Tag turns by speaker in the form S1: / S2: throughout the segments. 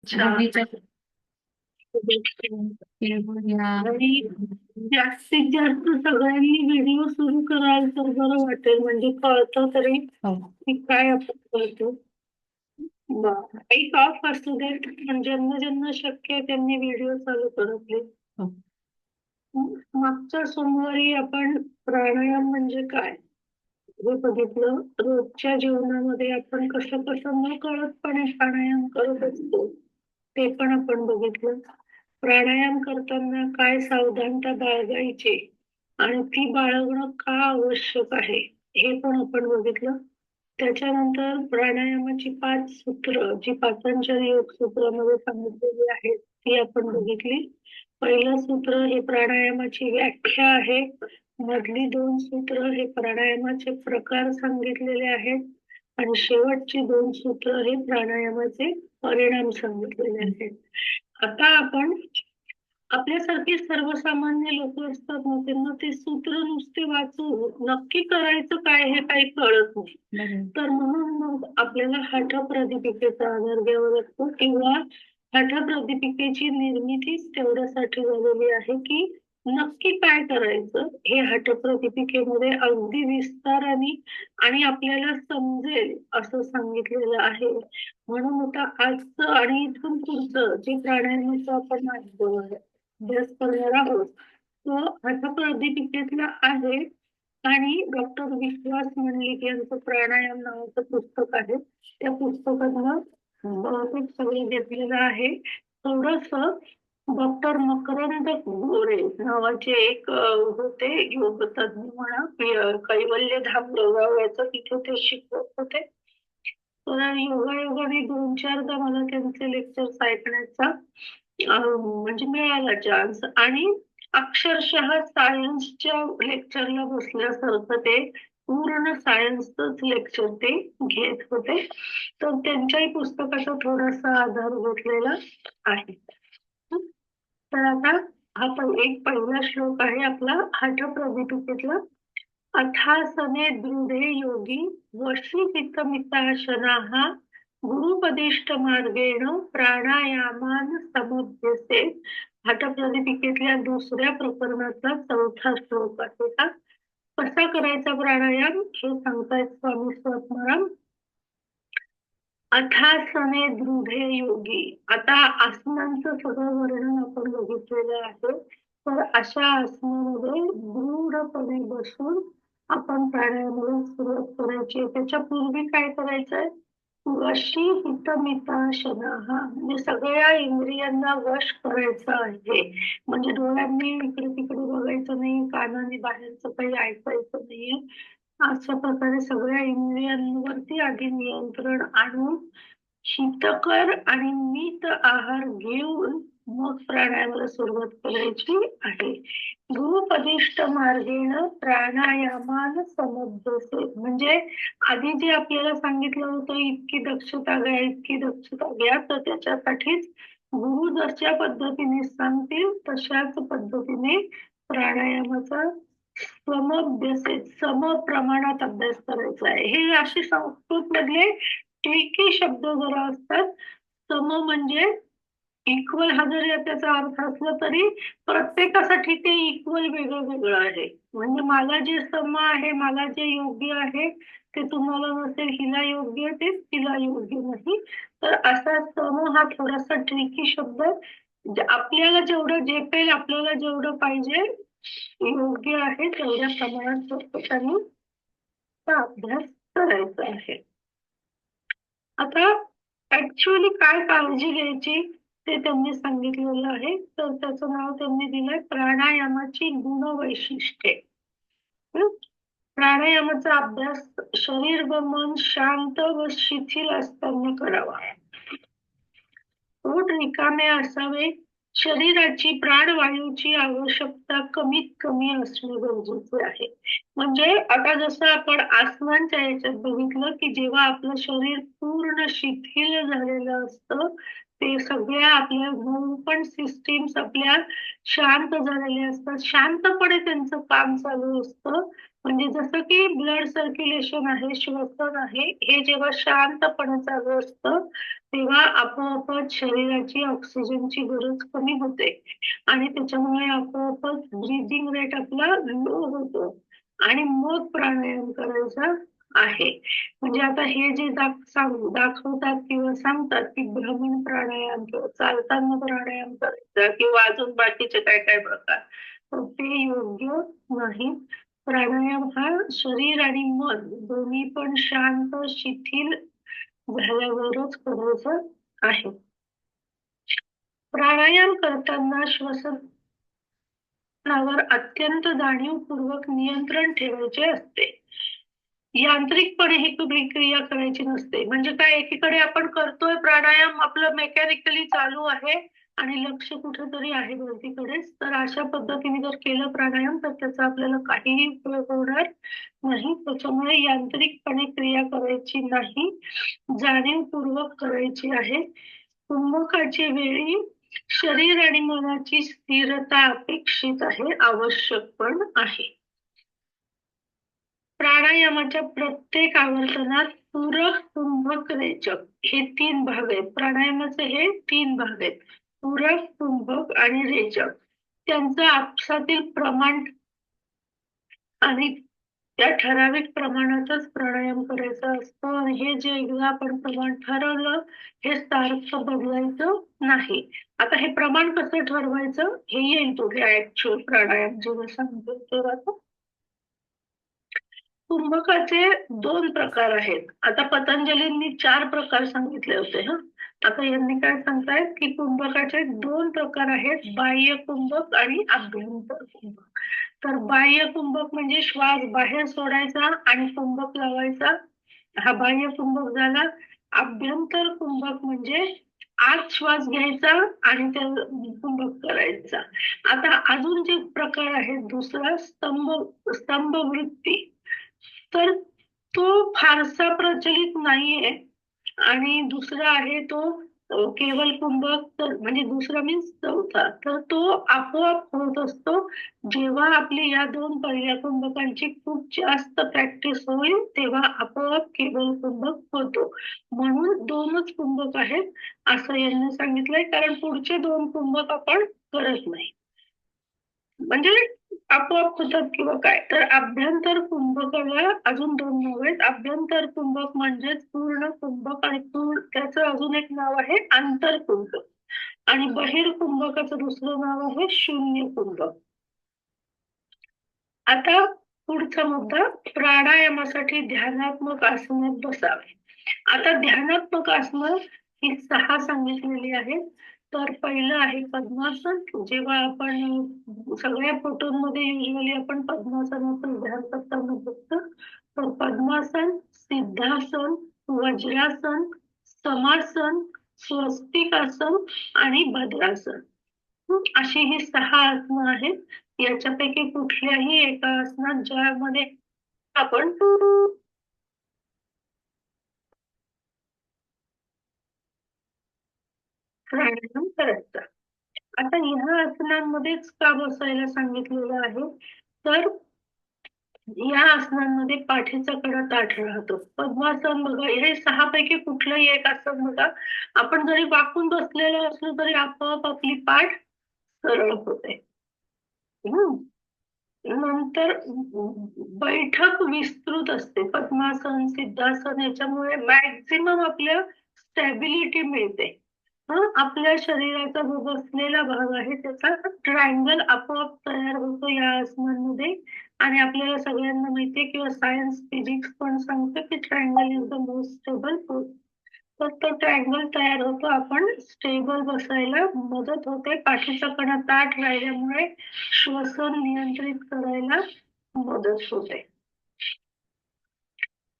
S1: दहावीच्या
S2: आणि जास्तीत जास्त सगळ्यांनी व्हिडिओ सुरू कराल तर बरं वाटेल, म्हणजे कळतं तरी
S1: हो.
S2: की काय आपण करतो. एक ऑफ असू देत, पण ज्यांना ज्यांना शक्य आहे त्यांनी व्हिडिओ चालू करतले.
S1: हो.
S2: मागच्या सोमवारी आपण प्राणायाम म्हणजे काय हे बघितलं. रोजच्या जीवनामध्ये आपण कसं कसं न कळतपणे प्राणायाम करत असतो ते पण आपण बघितलं. प्राणायाम करताना काय सावधानता बाळगायची आणि ती बाळगणं का आवश्यक आहे हे पण आपण बघितलं. त्याच्यानंतर प्राणायामाची 5 सूत्र जी पातंजली योग सूत्रामध्ये सांगितलेली आहेत ती आपण बघितली. पहिलं सूत्र हे प्राणायामाची व्याख्या आहे. मधली 2 सूत्र हे प्राणायामाचे प्रकार सांगितलेले आहेत आणि शेवटची 2 सूत्र हे प्राणायामाचे परिणाम सांगितलेले आहेत. आता आपण आपल्यासारखे सर्वसामान्य लोक असतात ना, त्यांना ते सूत्र नुसते वाचून नक्की करायचं काय हे काही कळत नाही. तर म्हणून मग आपल्याला हठप्रदीपिकेचा आधार घ्यावा लागतो, किंवा हठप्रदीपिकेची निर्मितीच तेवढ्यासाठी झालेली आहे की नक्की काय करायचं हे हठप्रदीपिकेमध्ये अगदी विस्ताराने आणि आपल्याला समजेल असं सांगितलेलं आहे. म्हणून आता आजचं आणि इथून पुढचं जे प्राणायामाचं आपण अभ्यास करणार आहोत तो हठप्रदीपिकेतला आहे. आणि डॉक्टर विश्वास मंडलिक यांचं प्राणायाम नावाचं पुस्तक आहे. त्या पुस्तकातलं बहुतेक सगळं घेतलेलं आहे. थोडस डॉक्टर मकरंद गोरे नावाचे एक होते योग तज्ञ म्हणा, कैवल्य धाम लोगावयाचं तिथे ते शिकवत होते. तर योगायोगाने 2-4दा मला त्यांचे लेक्चर्स ऐकण्याचा म्हणजे मिळाला चान्स. आणि अक्षरशः सायन्सच्या लेक्चरला बसल्यासारखं ते पूर्ण सायन्सच लेक्चर ते घेत होते. तर त्यांच्याही पुस्तकाचा थोडासा आधार घेतलेला आहे. तर आता हा एक पहिला श्लोक आहे आपला हठप्रदीपिकेतला. अथासने दृढे योगी वशीहितमिताशनाः गुरुपदिष्ट मार्गेण प्राणायामान समुद्यसे. हठप्रदीपिकेतल्या दुसऱ्या प्रकरणाचा 4था श्लोक आहे हा. कसा करायचा प्राणायाम हे सांगतायत स्वामी स्वात्माराम. अथासने दृढे योगी. आता आसनांचं सगळं वर्णन आपण बघितलेलं आहे. तर अशा आसनामध्ये दृढपणे बसून आपण प्राणायामाला सुरुवात करायची. त्याच्या पूर्वी काय करायचंय, वशीहितमिताशनाः म्हणजे सगळ्या इंद्रियांना वश करायचं आहे. म्हणजे डोळ्यांनी इकडे तिकडे बघायचं नाही, कानाने बाहेरचं काही ऐकायचं नाहीये. अशा प्रकारे सगळ्या इंद्रियांवरती आधी नियंत्रण आणून शीतकर आणि मित आहार घेऊन मग प्राणायामाला सुरुवात करायची आहे. गुरुपदिष्ट मार्गेण प्राणायामान समुद्यसे म्हणजे आधी जे आपल्याला सांगितलं होतं इतकी दक्षता घ्या, इतकी दक्षता घ्या, तर त्याच्यासाठीच गुरु जशा पद्धतीने सांगतील तशाच पद्धतीने प्राणायामाचा सम प्रमाणात अभ्यास करायचा आहे. हे असे संस्कृत मधले ट्रिकी शब्द जरा असतात. सम म्हणजे इक्वल हा जरी त्याचा अर्थ असला तरी प्रत्येकासाठी ते इक्वल वेगळं वेगळं आहे. म्हणजे मला जे सम आहे, मला जे योग्य आहे ते तुम्हाला नसेल, हिला योग्य ते तिला योग्य नाही. तर असा सम हा थोडासा ट्रिकी शब्द आपल्याला जेवढं झेपेल, आपल्याला जेवढं पाहिजे योग्य आहे तेवढ्या प्रमाणात प्रत्येकाने अभ्यास करायचा आहे. आता ऍक्च्युअली काय काळजी घ्यायची ते त्यांनी सांगितलेलं आहे. तर त्याचं नाव त्यांनी दिलंय प्राणायामाची गुणवैशिष्ट्ये. प्राणायामाचा अभ्यास शरीर व मन शांत व शिथिल असताना करावा. पोट रिकामे असावे. शरीराची प्राणवायूची आवश्यकता कमीत कमी असणे गरजेचे आहे. म्हणजे आता जसं आपण आसनांच्या याच्यात बघितलं की जेव्हा आपलं शरीर पूर्ण शिथिल झालेलं असतं, ते सगळ्या आपल्या पण सिस्टीम्स आपल्या शांत झालेल्या असतात, शांतपणे त्यांचं काम चालू असतं. म्हणजे जसं की ब्लड सर्क्युलेशन आहे, श्वसन आहे, हे जेव्हा शांतपणे चालू असतं, तेव्हा आपोआपच शरीराची ऑक्सिजनची गरज कमी होते आणि त्याच्यामुळे आपोआपच ब्रीथिंग रेट आपला लो होतो आणि मग प्राणायाम करायचा आहे. म्हणजे आता हे जे दाखवतात किंवा सांगतात की भ्रमण प्राणायाम किंवा चालताना प्राणायाम करायचा किंवा अजून बाकीचे काय काय प्रकार, तर ते योग्य नाही. प्राणायाम हा शरीर आणि मन दोन्ही पण शांत शिथिल झाल्यावरच करायचं आहे. प्राणायाम करताना श्वसनावर अत्यंत जाणीवपूर्वक नियंत्रण ठेवायचे असते. यांत्रिकपणे ही तुम्ही क्रिया करायची नसते. म्हणजे काय, एकीकडे आपण करतोय प्राणायाम, आपलं मेकॅनिकली चालू आहे आणि लक्ष कुठेतरी आहे वरतीकडेच, तर अशा पद्धतीने जर केलं प्राणायाम तर त्याचा आपल्याला काहीही उपयोग होणार नाही. त्याच्यामुळे यांत्रिकपणे क्रिया करायची नाही, जाणीवपूर्वक करायची आहे. कुंभकाची वेळी शरीर आणि मनाची स्थिरता अपेक्षित आहे, आवश्यक पण आहे. प्राणायामाच्या प्रत्येक आवर्तनात पूरक, कुंभक, रेचक हे 3 भाग आहेत. प्राणायामाचे हे 3 भाग आहेत. पूरक, कुंभक आणि रेचक. त्यांचं आपसातील प्रमाण आणि त्या ठराविक प्रमाणातच प्राणायाम करायचा असतो आणि हे जे एकदा आपण प्रमाण ठरवलं, हे सारखं बदलायचं नाही. आता हे प्रमाण कसं ठरवायचं हे येईल पुढे ऍक्च्युअल प्राणायाम जेव्हा सांगतो तेव्हा. कुंभकाचे 2 प्रकार आहेत. आता पतंजलींनी 4 प्रकार सांगितले होते हं. आता यांनी काय सांगतायत की कुंभकाचे 2 प्रकार आहेत, बाह्य कुंभक आणि आभ्यंतर कुंभक. तर बाह्य कुंभक म्हणजे श्वास बाहेर सोडायचा आणि कुंभक लावायचा, हा बाह्य कुंभक झाला. आभ्यंतर कुंभक म्हणजे आत श्वास घ्यायचा आणि त्या कुंभक करायचा. आता अजून जे प्रकार आहेत, दुसरा स्तंभ वृत्ती, तर तो फारसा प्रचलित नाहीये आणि दुसरा आहे तो केवल कुंभक, तर म्हणजे दुसरा मीन्स चौथा, तर तो आपोआप होत असतो जेव्हा आपली या 2 पहिल्या कुंभकांची खूप जास्त प्रॅक्टिस होईल, तेव्हा आपोआप केवल कुंभक होतो. म्हणून 2च कुंभक आहेत असं यांनी सांगितलंय, कारण पुढचे 2 कुंभक आपण करत नाही. म्हणजे आपोआप होतात किंवा काय. तर अभ्यंतर कुंभकाला अजून 2 नाव आहेत. अभ्यंतर कुंभक म्हणजेच पूर्ण कुंभक आणि त्याचं अजून एक नाव आहे आंतरकुंभक आणि बहिर्कुंभकाचं दुसरं नाव आहे शून्य कुंभक. आता पुढचा मुद्दा, प्राणायामासाठी ध्यानात्मक आसनात बसावे. आता ध्यानात्मक आसनं ही 6 सांगितलेली आहेत. तर पहिलं आहे पद्मासन. जेव्हा आपण सगळ्या फोटोमध्ये युजली आपण पद्मासनाचं ध्यान करताना बघतो. तर पद्मासन, सिद्धासन, वज्रासन, समासन, स्वस्तिकासन आणि भद्रासन, अशी ही 6 आसनं आहेत. याच्यापैकी कुठल्याही एका आसनात ज्यामध्ये आपण प्राणायाम करायचा. आता ह्या आसनांमध्येच का बसायला सांगितलेलं आहे, तर या आसनांमध्ये पाठीचा कडा ताठ राहतो. पद्मासन बघा, हे 6 पैकी कुठलंही एक आसन बघा, आपण जरी वाकून बसलेलो असलो तरी आपोआप आपली पाठ सरळ होते. हम्म. नंतर बैठक विस्तृत असते. पद्मासन, सिद्धासन याच्यामुळे मॅक्झिमम आपल्या स्टॅबिलिटी मिळते. आपल्या शरीराचा जो बसलेला भाग आहे त्याचा ट्रायंगल आपोआप तयार होतो या आसनांमध्ये आणि आपल्याला सगळ्यांना माहितीये किंवा सायन्स फिजिक्स पण सांगतं की triangle is the most stable pose. तर तो ट्रायंगल तयार होतो, आपण स्टेबल बसायला मदत होते. पाठीचा कणा ताठ राहिल्यामुळे श्वसन नियंत्रित करायला मदत होते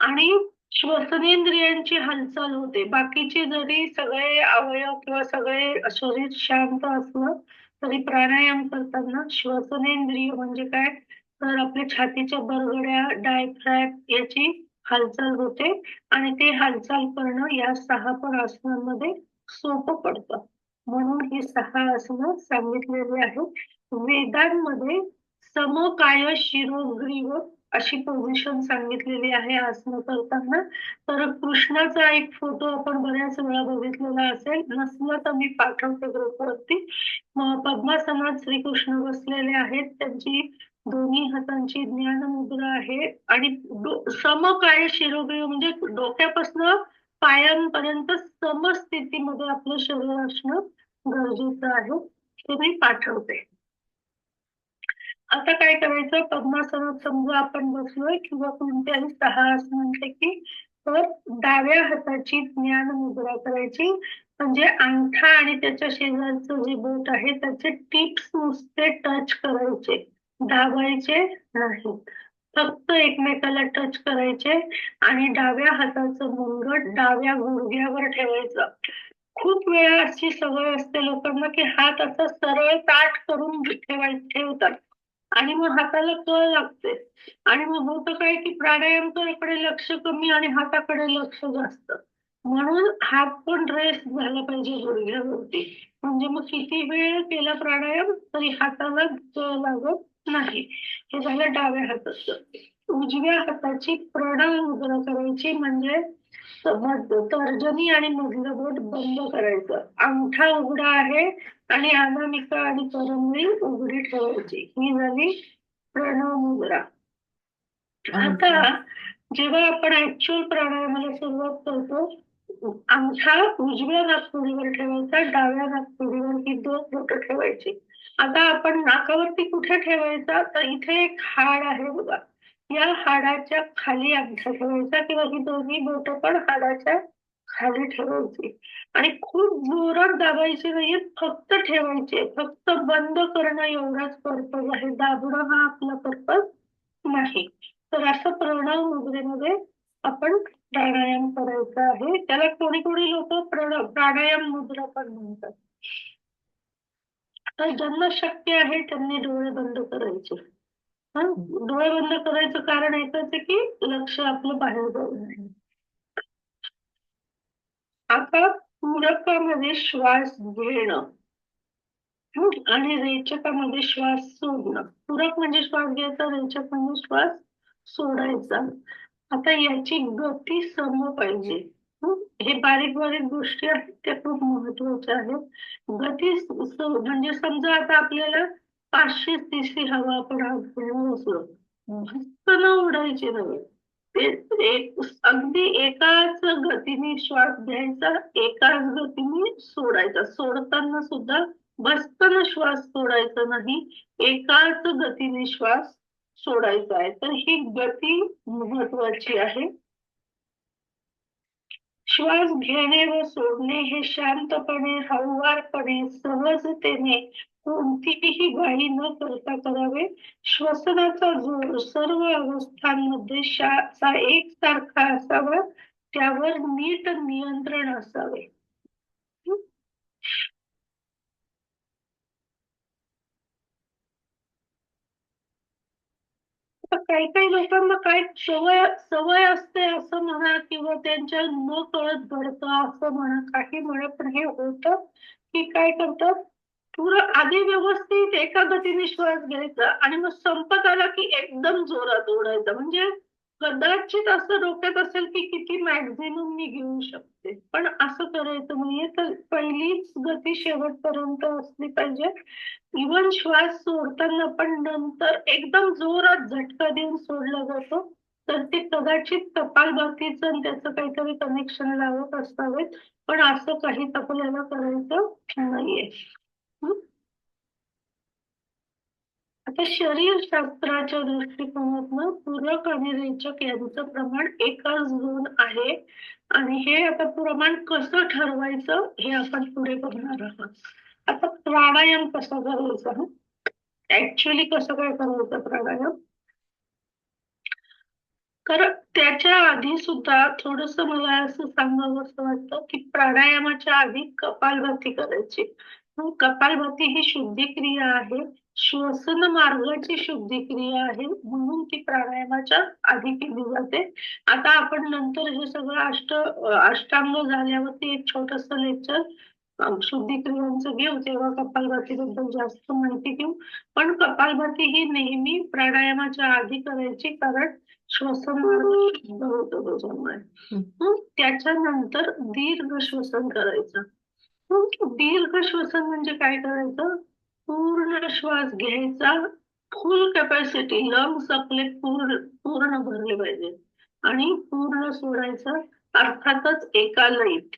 S2: आणि श्वसनेंद्रियांची हालचाल होते. बाकीचे जरी सगळे अवयव किंवा सगळे शरीर शांत असलं तरी प्राणायाम करताना श्वसनेंद्रिय म्हणजे काय, तर आपल्या छातीच्या बरगड्या, डायफ्रॅम याची हालचाल होते आणि ते हालचाल करणं या 6 पण आसनांमध्ये सोपं पडतं. म्हणून ही 6 आसनं सांगितलेली आहेत. वेदांमध्ये समकाय शिरोग्रीव अशी पोझिशन सांगितलेली आहे आसनं करताना. तर कृष्णाचा एक फोटो आपण बऱ्याच वेळा बघितलेला असेल, नसला तर मी पाठवते ग्रुपवरती. पद्मासनात श्रीकृष्ण बसलेले आहेत. त्यांची दोन्ही हातांची ज्ञान मुद्रा आहे आणि समकाय शिरोग्रीव म्हणजे डोक्यापासून पायांपर्यंत समस्थितीमध्ये आपलं शरीर असणं गरजेचं आहे. ते मी पाठवते. आता काय करायचं, पद्मासनात समजा आपण बसलोय किंवा कोणत्याही 6 आसनांपैकी, तर डाव्या हाताची ज्ञान मुद्रा करायची. म्हणजे अंगठा आणि त्याच्या शेजारचं जे बोट आहे त्याचे टिप्स नुसते टच करायचे, दाबायचे नाही. फक्त एकमेकाला टच करायचे आणि डाव्या हाताचं मुंडकं डाव्या गुडघ्यावर ठेवायचं. खूप वेळा अशी सवय असते लोकांना की हात असा सरळ ताठ करून ठेवतात आणि मग हाताला कळ लागते आणि मग होतं काय की प्राणायामकडे लक्ष कमी आणि हाताकडे लक्ष जास्त. म्हणून हात पण रेस्ट झाला पाहिजे गुडघ्यावरती. म्हणजे मग किती वेळ केला प्राणायाम तरी हाताला कळ लागत नाही. हे झालं डाव्या हाताचं. उजव्या हाताची प्रणव मुद्रा करायची. म्हणजे तर्जनी आणि मधलं बोट बंद करायचं. अंगठा उघडा आहे आणि अनामिका आणि करंगळी उघडी ठेवायची. ही झाली प्रणव मुद्रा. आता जेव्हा आपण ऍक्च्युअल प्राणायामाला सुरुवात करतो, अंगठा उजव्या नाकपुडीवर ठेवायचा, डाव्या नाकपुडीवर ही 2 बोटं ठेवायची. आता आपण नाकावरती कुठे ठेवायचा, तर इथे एक हाड आहे बघा, या हाडाच्या खाली अंगठा ठेवायचा किंवा ही दोन्ही बोटं पण हाडाच्या खाली ठेवायची आणि खूप जोरात दाबायची नाहीये, फक्त ठेवायचे. फक्त बंद करणं एवढाच पर्पज आहे. दाबणं हा आपला पर्पज नाही. तर असं प्रणव मुद्रेमध्ये आपण प्राणायाम करायचा आहे. त्याला कोणी कोणी लोक प्राणायाम मुद्रा पण म्हणतात. तर ज्यांना शक्य आहे त्यांनी डोळे बंद करायचे. डोळे बंद करायचं कारण एकच आहे की लक्ष आपलं बाहेर जाऊ नये. आता पूरकामध्ये श्वास घेणं आणि रेचकामध्ये श्वास सोडणं. पूरक म्हणजे श्वास घ्यायचा, रेचक म्हणजे श्वास सोडायचा. आता याची गती सम पाहिजे. हे बारीक बारीक गोष्टी आहेत त्या खूप महत्वाच्या आहेत. गती म्हणजे समजा आता आपल्याला 500 cc हवा आपण आत घेऊन बसलो, भस्कन उडायची नव्हे. ते अगदी एकाच गतीने श्वास घ्यायचा, एकाच गतीने सोडायचा. सोडताना सुद्धा भस्कन श्वास सोडायचा नाही, एकाच गतीने श्वास सोडायचा आहे. तर ही गती महत्वाची आहे. श्वास घेणे व सोडणे हे शांतपणे, हळुवारपणे, सहजतेने, कोणतीही घाई न करता करावे. श्वसनाचा जोर सर्व अवस्थांमध्ये एकसारखा असावा, त्यावर नीट नियंत्रण असावे. काही काही लोकांना काय सवय सवय असते असं म्हणा किंवा त्यांच्या न कळत घडतं असं म्हणा, काही म्हणा, पण हे होतं की काय करतात, पुरं आधी व्यवस्थित एका गतीने श्वास घ्यायचा आणि मग संपत आला की एकदम जोरात ओढायचा. म्हणजे कदाचित असं डोक्यात असेल की किती मॅक्झिमम मी घेऊ शकते, पण असं करायचं नाहीये. तर पहिलीच गती शेवटपर्यंत असली पाहिजे. इव्हन श्वास सोडताना पण नंतर एकदम जोरात झटका देऊन सोडला जातो, तर ते कदाचित कपालभातीचं आणि त्याचं काहीतरी कनेक्शन लावत असावेत, पण असं काहीच आपल्याला करायचं नाहीये. आता शरीरशास्त्राच्या दृष्टिकोनातनं पूरक आणि रेचक यांचं प्रमाण एकाच गुण आहे आणि हे आता प्रमाण कसं ठरवायचं हे आपण पुढे बघणार आहोत. आता प्राणायाम कसा करायचा, ऍक्च्युअली कसं काय करायचं प्राणायाम, तर त्याच्या आधी सुद्धा थोडस मला असं सांगावं असं वाटतं की प्राणायामाच्या आधी कपालभाती करायची. कपालभाती ही शुद्धी क्रिया आहे, श्वसन मार्गाची शुद्धी क्रिया आहे, म्हणून ती प्राणायामाच्या आधी केली जाते. आता आपण नंतर हे सगळं अष्टांग झाल्यावरती एक छोटस लेक्चर शुद्धिक्रियांचं घेऊ तेव्हा कपालभातीबद्दल जास्त माहिती घेऊ. पण कपालभाती ही नेहमी प्राणायामाच्या आधी करायची, कारण श्वसन मार्ग शुद्ध होतो त्याच्यामुळे. त्याच्यानंतर दीर्घ श्वसन करायचं. दीर्घ श्वसन म्हणजे काय करायचं? पूर्ण श्वास घ्यायचा, फुल कॅपॅसिटी, लंग्स आपले पूर्ण भरले पाहिजे, आणि पूर्ण सोडायचं, अर्थातच एका लयीत.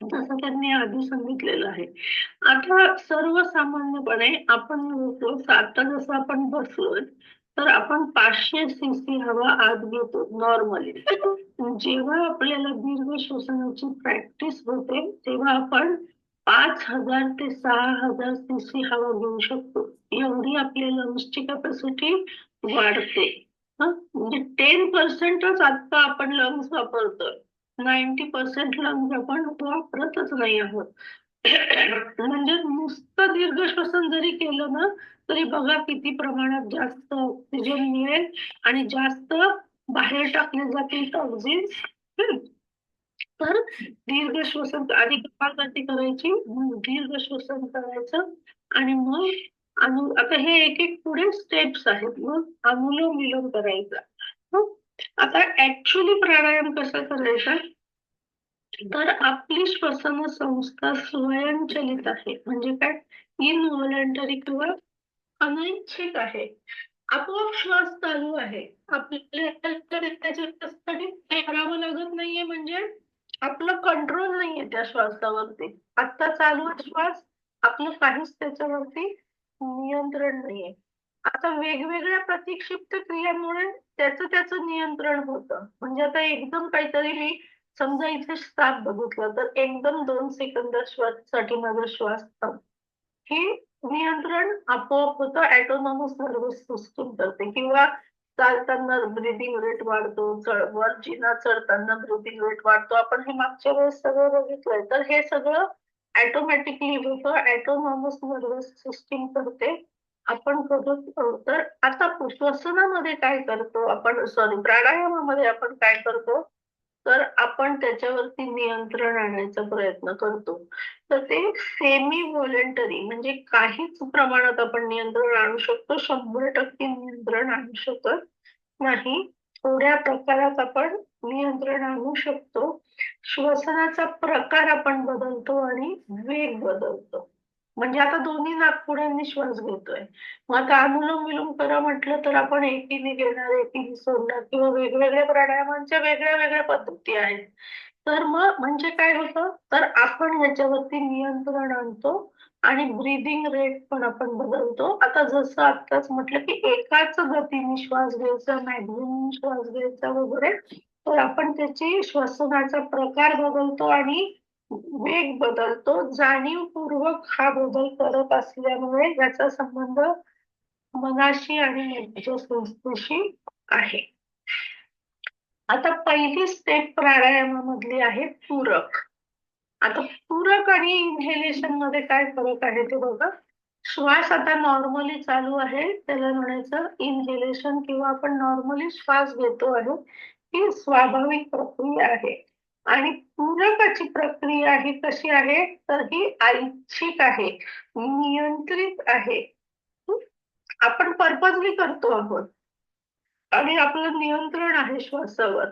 S2: जसं त्यांनी आधी सांगितलेलं आहे. आता सर्वसामान्यपणे आपण आता जसं आपण बसलोय, तर आपण 500 सीसी हवा आत घेतो नॉर्मली. जेव्हा आपल्याला दीर्घ श्वसनाची प्रॅक्टिस होते तेव्हा आपण 5,000 ते 6,000 सीसी हवा घेऊ शकतो. एवढी आपल्या लंग्सची कॅपॅसिटी वाढते. म्हणजे 10%च आता आपण लंग्स वापरतोय, 90% लंग्स आपण वापरतच नाही आहोत. म्हणजे नुसतं दीर्घ श्वसन जरी केलं ना, तरी बघा किती प्रमाणात जास्त ऑक्सिजन मिळेल आणि जास्त बाहेर टाकले जातील टॉक्झिन्स. तर दीर्घ श्वसन आधी कपालभाती करायची, दीर्घ श्वसन करायचं, आणि मग आता हे एक एक पुढे स्टेप्स आहेत. मग अनुलोम विलोम करायचा. आता ऍक्च्युली प्राणायाम कसा करायचा? तर आपली श्वसन संस्था स्वयंचलित आहे, म्हणजे काय? इनव्हॉलंटरी किंवा अनैच्छिक आहे. आपोआप श्वास चालू आहे, आपल्याला त्याच्यासाठी करावं लागत नाहीये, म्हणजे आपलं कंट्रोल नाहीये त्या श्वासावरती. आता चालू श्वास, आपलं काहीच त्याच्यावरती नियंत्रण नाहीये. आता वेगवेगळ्या प्रतिक्षिप्त क्रियांमुळे त्याचं नियंत्रण होतं. म्हणजे आता एकदम काहीतरी मी समजा इथे साप बघितलं, तर एकदम 2 सेकंद साठी माझा श्वास थांब, हे नियंत्रण आपोआप होतं, ऑटोनॉमस नर्वस सिस्टीम करते. किंवा चालताना ब्रीदिंग रेट वाढतो, वर जिना चढताना ब्रीदिंग रेट वाढतो. आपण हे मागच्या वेळेस सगळं बघितलंय. तर हे सगळं ऑटोमॅटिकली होतं, ऑटोनॉमस नर्वस सिस्टीम करते, आपण करतो. तर आता श्वसनामध्ये काय करतो आपण, सॉरी प्राणायामामध्ये आपण काय करतो, तर आपण त्याच्यावरती नियंत्रण आणायचा प्रयत्न करतो. तर ते सेमी व्हॉलेंटरी, म्हणजे काहीच प्रमाणात आपण नियंत्रण आणू शकतो, 100% नियंत्रण आणू शकत नाही. थोड्या प्रकारात आपण नियंत्रण आणू शकतो. श्वसनाचा प्रकार आपण बदलतो आणि वेग बदलतो. म्हणजे आता दोन्ही नाकपुड्यांनी श्वास घेतोय, मग आता अनुलोम विलोम करा म्हटलं तर आपण एकीने घेणार, एकीने सोडणार, किंवा वेगवेगळ्या प्राणायामांच्या वेगळ्या वेगळ्या पद्धती आहेत. तर मग म्हणजे काय होतं, तर आपण याच्यावरती नियंत्रण आणतो आणि ब्रीदिंग रेट पण आपण बदलतो. आता जसं आत्ताच म्हटलं की एकाच गतीने श्वास घ्यायचा, मॅक्झिमम श्वास घ्यायचा वगैरे, तर आपण त्याची श्वसनाचा प्रकार बदलतो आणि वेग बदलतो. जाणीवपूर्वक हा बदल करत असल्यामुळे याचा संबंध मनाशी आणि मज्जा संस्थेशी आहे. आता पहिली स्टेप प्राणायामामधली आहे पूरक. आता पूरक आणि इन्हेलेशन मध्ये काय फरक आहे ते बघा. श्वास आता नॉर्मली चालू आहे, त्याला म्हणायचं इन्हेलेशन, किंवा आपण नॉर्मली श्वास घेतो आहे, ही स्वाभाविक प्रक्रिया आहे. आणि पूरकाची प्रक्रिया ही कशी आहे, तर ही ऐच्छिक आहे, नियंत्रित आहे. आपण पर्पजली करतो आहोत आणि आपलं नियंत्रण आहे श्वासावर.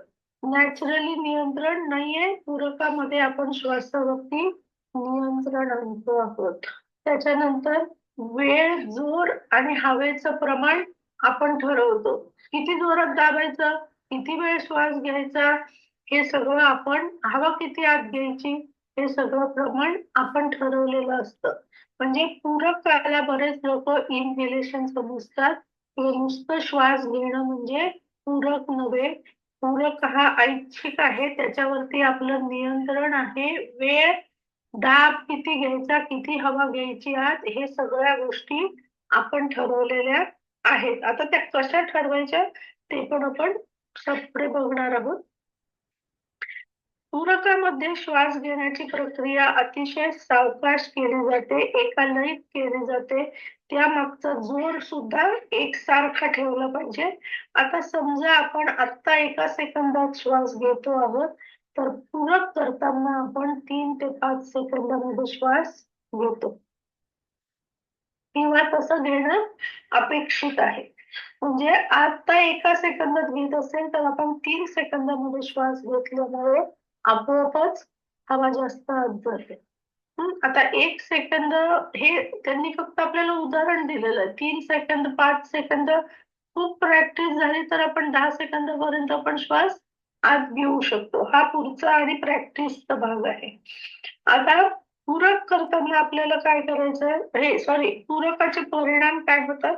S2: नॅचरली नियंत्रण नाहीये. पूरकामध्ये आपण श्वासावरती नियंत्रण आणतो आहोत. त्याच्यानंतर वेळ, जोर आणि हवेचं प्रमाण आपण ठरवतो. किती जोरात दाबायचं, किती वेळ श्वास घ्यायचा, हे सगळं आपण, हवा किती आत घ्यायची, हे सगळं प्रमाण आपण ठरवलेलं असतं. म्हणजे पूरकाला बरेच लोक इनहेलेशन समजतात, किंवा नुसतं श्वास घेणं म्हणजे पूरक नव्हे. पूरक हा ऐच्छिक आहे, त्याच्यावरती आपलं नियंत्रण आहे. वेळ, दाब किती घ्यायचा, किती हवा घ्यायची आत, हे सगळ्या गोष्टी आपण ठरवलेल्या आहेत. आता त्या कशा ठरवायच्या ते पण आपण पुढे बघणार आहोत. पूरकामध्ये श्वास घेण्याची प्रक्रिया अतिशय सावकाश केली जाते, एका लयीत केली जाते. त्यामागचा जोर सुद्धा एकसारखा ठेवला पाहिजे. आता समजा आपण आत्ता 1 सेकंदात श्वास घेतो आहोत, तर पूरक करताना आपण 3 ते 5 सेकंदामध्ये श्वास घेतो किंवा तसं घेणं अपेक्षित आहे. म्हणजे आता 1 सेकंदात घेत असेल तर आपण 3 सेकंदामध्ये श्वास घेतल्यामुळे आपोआपच हवा जास्त आत जाते. आता 1 सेकंद हे त्यांनी फक्त आपल्याला उदाहरण दिलेलं आहे. 3 सेकंद, 5 सेकंद खूप प्रॅक्टिस झाली तर आपण 10 सेकंदापर्यंत आपण श्वास आत घेऊ शकतो. हा पुढचा आणि प्रॅक्टिसचा भाग आहे. आता पूरक करताना आपल्याला काय करायचंय, पूरकाचे परिणाम काय होतात?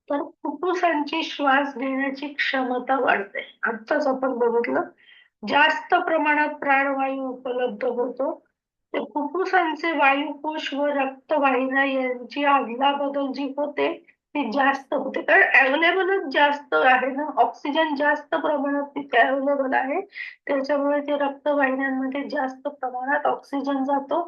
S2: तर फुफ्फुसांची श्वास घेण्याची क्षमता वाढते. आत्ताच आपण बघितलं, जास्त प्रमाणात प्राणवायू उपलब्ध होतो. ते फुफ्फुसांचे वायुकोश व रक्तवाहिन्या यांची अदलाबदल जी होते ती जास्त होते, कारण अवेलेबलच जास्त आहे ना, ऑक्सिजन जास्त प्रमाणात तिथे अवेलेबल आहे. त्याच्यामुळे ते रक्तवाहिन्यांमध्ये जास्त प्रमाणात ऑक्सिजन जातो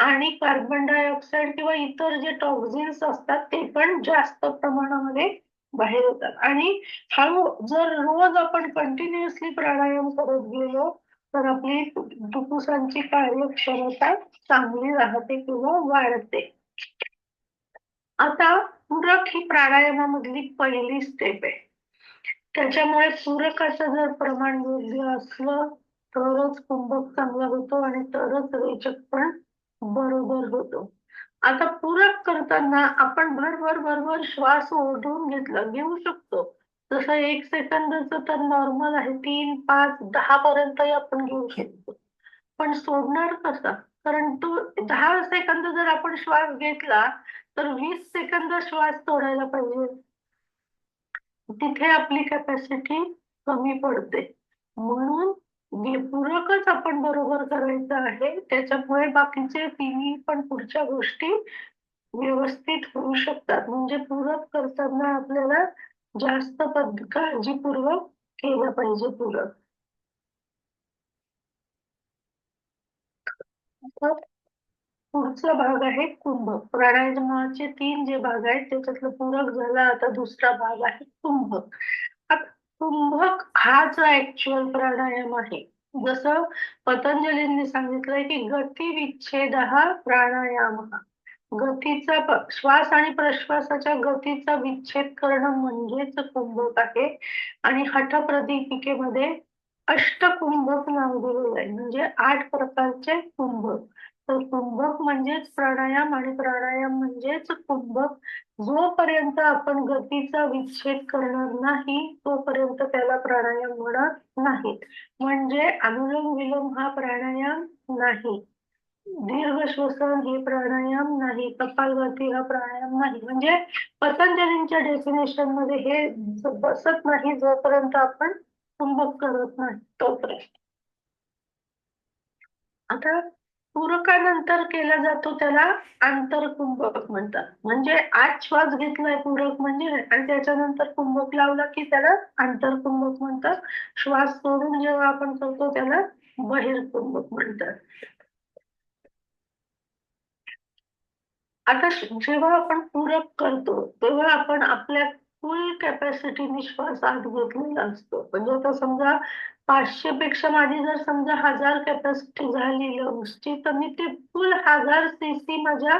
S2: आणि कार्बन डायऑक्साईड किंवा इतर जे टॉक्झिन्स असतात ते पण जास्त प्रमाणामध्ये बाहेर येतात. आणि हळू जर रोज आपण कंटिन्युअसली प्राणायाम करत गेलो तर आपली फुफ्फुसांची कार्यक्षमता चांगली राहते किंवा वाढते. आता पूरक ही प्राणायामामधली पहिली स्टेप आहे. त्याच्यामुळे पूरकाचं जर प्रमाण योग्य असलं तरच कुंभक चांगला होतो आणि तरच रेचक पण बरोबर होतो. आता पूरक करताना आपण भरभर श्वास ओढून घेऊ शकतो. जसं 1 सेकंदाचं तर नॉर्मल आहे, 3, 5, 10 पर्यंतही आपण घेऊ शकतो. पण सोडणार कसा? कारण तो 10 सेकंद जर आपण श्वास घेतला तर 20 सेकंद श्वास सोडायला पाहिजे. तिथे आपली कॅपॅसिटी कमी पडते. म्हणून पूरकच आपण बरोबर करायचं आहे. त्याच्यामुळे बाकीचे तिन्ही पण पुढच्या गोष्टी व्यवस्थित होऊ शकतात. म्हणजे पूरक करताना आपल्याला जास्त काळजीपूर्वक केलं पाहिजे पूरक. पुढचा भाग आहे कुंभक. प्राणायामाचे 3 जे भाग आहेत त्याच्यातलं पूरक झाला. आता दुसरा भाग आहे कुंभक. आता कुंभक हाच ऍक्च्युअल प्राणायाम आहे. जसं पतंजलींनी सांगितलंय की गती विच्छेद हा प्राणायाम. गतीचा श्वास आणि प्रश्वासाच्या गतीचा विच्छेद करणं म्हणजेच कुंभक आहे. आणि हठप्रदीपिकेमध्ये अष्टकुंभक नाव दिलेलं आहे, म्हणजे 8 प्रकारचे कुंभक. तर कुंभक म्हणजेच प्राणायाम आणि प्राणायाम म्हणजेच कुंभक. जोपर्यंत आपण गतीचा विच्छेद करणार नाही तोपर्यंत त्याला प्राणायाम म्हणत नाहीत. म्हणजे अनुलोम विलोम हा प्राणायाम नाही, दीर्घ श्वसन हे प्राणायाम नाही, कपालभाती हा प्राणायाम नाही. म्हणजे पतंजलींच्या डेफिनेशन मध्ये हे बसत नाही जोपर्यंत आपण कुंभक करत नाही तोपर्यंत. आता पूरकानंतर केला जातो त्याला आंतरकुंभक म्हणतात. म्हणजे आत श्वास घेतलाय पूरक म्हणजे, आणि त्याच्यानंतर कुंभक लावला की त्याला आंतरकुंभक म्हणतात. श्वास सोडून जेव्हा आपण करतो त्याला बहिर्कुंभक म्हणतात. आता जेव्हा आपण पूरक करतो तेव्हा आपण आपल्या फुल कॅपॅसिटीने श्वास आत घेतलेला असतो. म्हणजे आता समजा 500 पेक्षा माझी जर समजा 1000 कॅपॅसिटी झाली लंग्सची, तर मी ते फुल 1000 cc माझ्या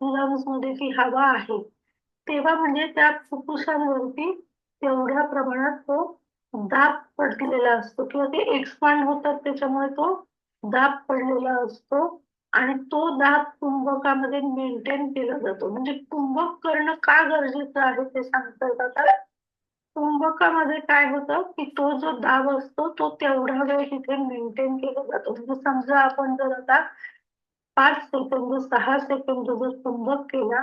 S2: लंग्स मध्ये ती हवा आहे. तेव्हा म्हणजे त्या फुफ्फुसांवरती तेवढ्या प्रमाणात तो दाब पडलेला असतो किंवा ते एक्सपांड होतात, त्याच्यामुळे तो दाब पडलेला असतो. आणि तो दाब कुंभकामध्ये मेंटेन केला जातो. म्हणजे कुंभक करणं का गरजेचं आहे ते सांगता येतात. कुंभकामध्ये काय होतं की तो जो दाब असतो तो तेवढा वेळ तिथे मेंटेन केला जातो. म्हणजे समजा आपण जर आता 5 सेकंद 6 सेकंद जर कुंभक केला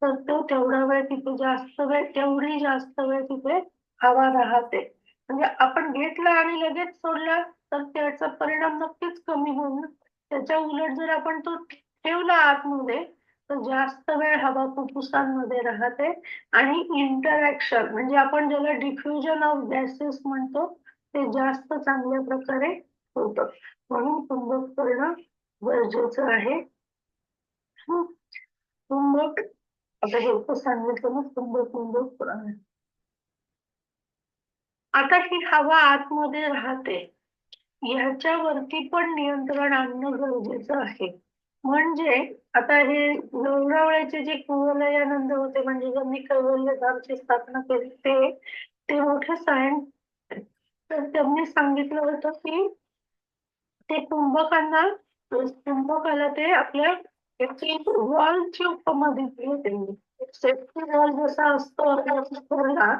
S2: तर तो तेवढा वेळ तिथे तेवढी जास्त वेळ तिथे हवा राहते. म्हणजे आपण घेतला आणि लगेच सोडला तर त्याचा परिणाम नक्कीच कमी होईल. त्याच्या उलट जर आपण तो ठेवला आतमध्ये तर जास्त वेळ हवा फुफ्फुसांमध्ये राहते आणि इंटरॅक्शन म्हणजे आपण ज्याला डिफ्युजन ऑफ गॅसेस म्हणतो ते जास्त चांगल्या प्रकारे होतं. म्हणून कुंभक करणं गरजेचं आहे. कुंभक आता हे तर सांगितलं ना, कुंभक आता ही हवा आतमध्ये राहते ह्याच्यावरती पण नियंत्रण आणणं गरजेचं आहे. म्हणजे आता हे लोणावळ्याचे जे कुवलयानंद होते, म्हणजे ज्यांनी कैवल्यधामची स्थापना केली, ते मोठे सायन्स, तर त्यांनी सांगितलं होतं की ते कुंभकाला ते आपल्या वॉलची उपमा दिली त्यांनी. सेफ्टी वॉल जसा असतो आपल्या,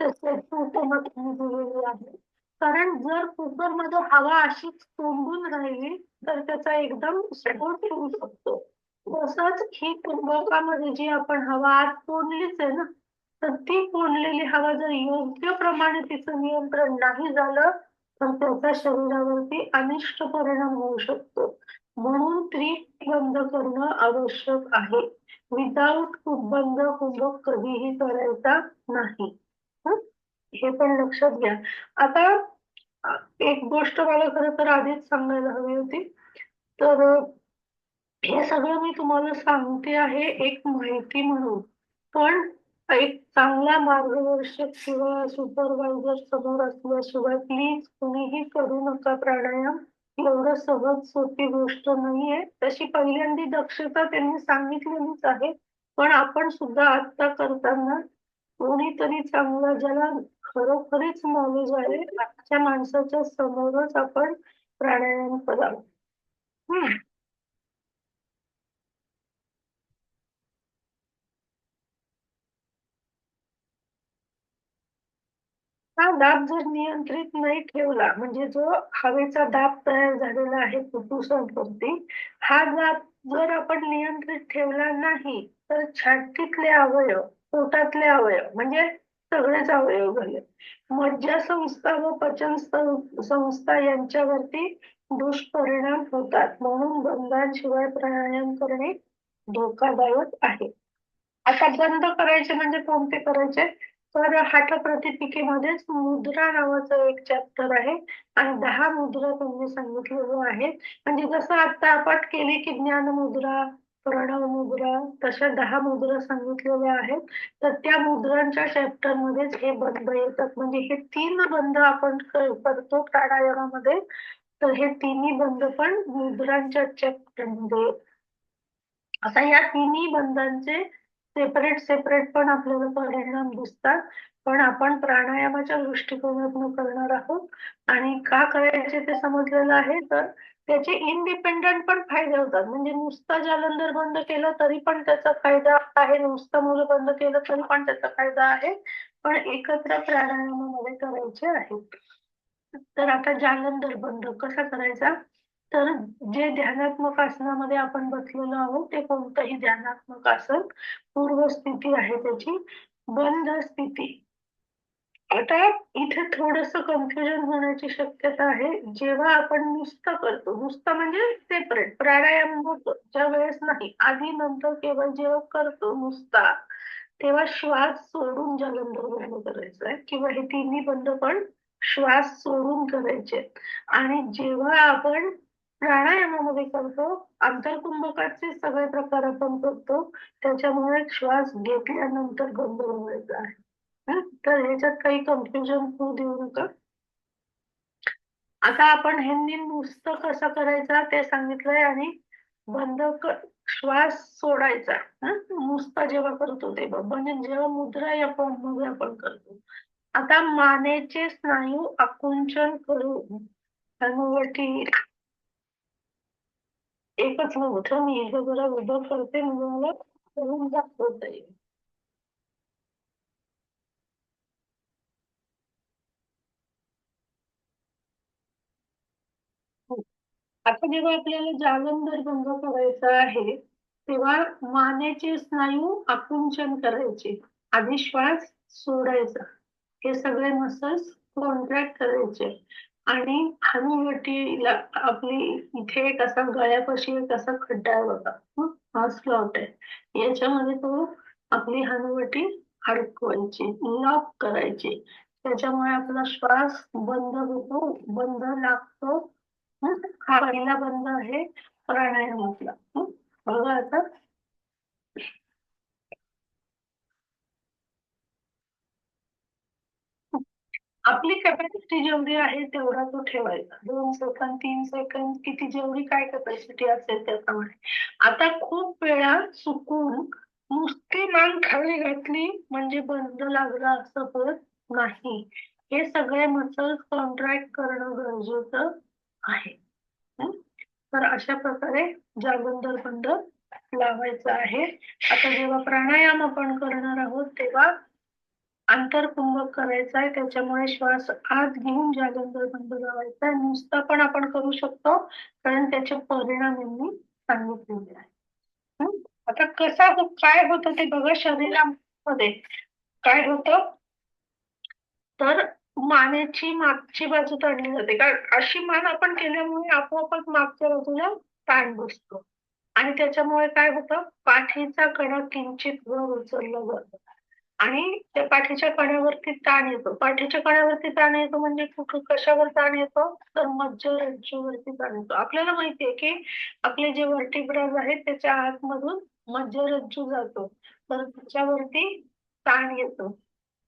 S2: तर सेफ्टी उपमा त्यांनी दिलेली आहे. कारण जर कुकरमध्ये हवा अशीच कोंबून राहिली तर त्याचा एकदम स्फोट होऊ शकतो. तसंच ही कुंभकामध्ये जी आपण हवा आत कोंडलीच आहे ना, तर ती कोंडलेली हवा जर योग्य प्रमाणे तिचं नियंत्रण नाही झालं तर त्याचा शरीरावरती अनिष्ट परिणाम होऊ शकतो. म्हणून ट्रीप बंद करणं आवश्यक आहे. विदाऊट बंद कुंभक कधीही करायचा नाही. हं? हे पण लक्षात घ्या. आता एक गोष्ट मला खरं तर आधीच सांगायला हवी होती. तर हे सगळं मी तुम्हाला सांगते आहे एक माहिती म्हणून. पण एक चांगला मार्गदर्शक किंवा सुपरवायझर समोर असल्याशिवाय प्लीज कुणीही करू नका प्राणायाम. एवढं सहज सोपी गोष्ट नाहीये. तशी पहिल्यांदी दक्षता त्यांनी सांगितलेलीच आहे. पण आपण सुद्धा आता करताना कोणीतरी चांगला, ज्याला खरोखरीच नॉलेज आहे, अशा माणसाच्या समोरच आपण प्राणायाम करावा. हम्म. हा दाब जर नियंत्रित नाही ठेवला, म्हणजे जो हवेचा दाब तयार झालेला आहे फुफ्फुसांवरती, हा दाब जर आपण नियंत्रित ठेवला नाही तर छातीतले अवयव, पोटातले अवयव, म्हणजे सगळेच अवयव झाले, मज्जासंस्था व संस्था यांच्यावरती दुष्परिणाम होतात. म्हणून बंधांशिवाय प्राणायाम करणे धोकादायक आहे. आता बंद करायचे म्हणजे कोणते करायचे? तर हठप्रतिपिकेमध्येच मुद्रा नावाचं एक चॅप्टर आहे आणि 10 मुद्रा त्यांनी सांगितलेल्या आहेत. म्हणजे जसं आता आपण केली की ज्ञान मुद्रा, प्रणव मुद्रा, तशा 10 मुद्रा सांगितलेल्या आहेत. तर त्या मुद्रांच्या चॅप्टर मध्येच हे बंद येतात. म्हणजे हे 3 बंद आपण करतो प्राणायामामध्ये, तर हे तिन्ही बंद पण मुद्रांच्या चॅप्टर मध्ये. आता या तिन्ही बंधांचे सेपरेट सेपरेट पण आपल्याला परिणाम दिसतात. पण आपण प्राणायामाच्या दृष्टिकोनातून करणार आहोत आणि का करायचे ते समजलेलं आहे. तर त्याचे इंडिपेंडंट पण फायदे होतात. म्हणजे नुसतं जालंधर बंद केलं तरी पण त्याचा फायदा आहे, नुसतं मूल बंद केलं तरी पण त्याचा फायदा आहे, पण एकत्र प्राणायामामध्ये करायचे आहे. तर आता जालंधर बंद कसा करायचा? तर जे ध्यानात्मक आसनामध्ये आपण बसलेलो आहोत ते कोणतंही ध्यानात्मक आसन, पूर्व स्थिती आहे त्याची, बंद स्थिती. आता इथे थोडस कन्फ्युजन होण्याची शक्यता आहे. जेव्हा आपण नुसतं करतो, नुसतं म्हणजे सेपरेट प्राणायाम होतो ज्या वेळेस नाही, आधी नंतर केवळ जेव्हा करतो नुसता, तेव्हा श्वास सोडून जालंधर बंद करायचा आहे, किंवा हे तिन्ही बंद पण श्वास सोडून करायचे. आणि जेव्हा आपण प्राणायामामध्ये करतो, अंतर्कुंभकाचे सगळे प्रकार आपण करतो, त्याच्यामुळे श्वास घेतल्यानंतर बंद व्हायचा आहे. तर ह्याच्यात काही कन्फ्युजन होऊ देऊ नका. आता आपण ह्यांनी नुसतं कसं करायचं ते सांगितलंय आणि श्वास सोडायचा. नुसतं जेव्हा करतो तेव्हा, म्हणजे जेव्हा मुद्रा या फॉर्म मध्ये आपण करतो. आता मानेचे स्नायू आकुंचन करून हनुवटी, एकच मिनिट मी हे जरा उभं करते म्हणजे मला करून दाखवता येईल. आता जेव्हा आपल्याला जालंधर बंद करायचा आहे, तेव्हा मानेचे स्नायू आकुंचन करायचे, आधी श्वास सोडायचा, हे सगळे मसल्स कॉन्ट्रॅक्ट करायचे आणि हनुवटीला आपली इथे एक असा गळ्यापाशी एक असा खड्डा आहे बघा, हा स्लॉट आहे, याच्यामध्ये तो आपली हनुवटी अडकवायची, लॉक करायची. त्याच्यामुळे आपला श्वास बंद होतो, बंद लागतो. हा पहिला बंद आहे प्राणायामातला. बघा आता, आपली कॅपॅसिटी जेवढी आहे तेवढा तो ठेवायचा. 2 सेकंद 3 सेकंद किती जेवढी काय कॅपॅसिटी असेल त्याप्रमाणे. आता खूप वेळा चुकून नुसती मान खाली घातली म्हणजे बंद लागला असं होत नाही. हे सगळे मसल्स कॉन्ट्रॅक्ट करणं गरजेचं आहे. तर अशा प्रकारे जागोंदर बंद लावायचा आहे. आता जेव्हा प्राणायाम आपण करणार आहोत तेव्हा अंतरकुंभक करायचा आहे. त्याच्यामुळे श्वास आत घेऊन जागोंदर बंद लावायचा आहे. नुसता पण आपण करू शकतो कारण त्याचे परिणाम मी सांगितलेले आहे. आता काय होतं ते बघा. शरीरामध्ये काय होतं तर मानेची मागची बाजू ताणली जाते. कारण अशी मान आपण केल्यामुळे आपोआपच मागच्या बाजूला ताण बसतो आणि त्याच्यामुळे काय होतं पाठीचा कणा किंचित वर उचलला जातो आणि त्या पाठीच्या कण्यावरती ताण येतो. पाठीच्या कण्यावरती ताण येतो म्हणजे कशावर ताण येतो तर मज्जारज्जूवरती ताण येतो. आपल्याला माहितीये की आपले जे वर्टिब्राज आहेत त्याच्या आतमधून मज्जारज्जू जातो तर त्याच्यावरती ताण येतो.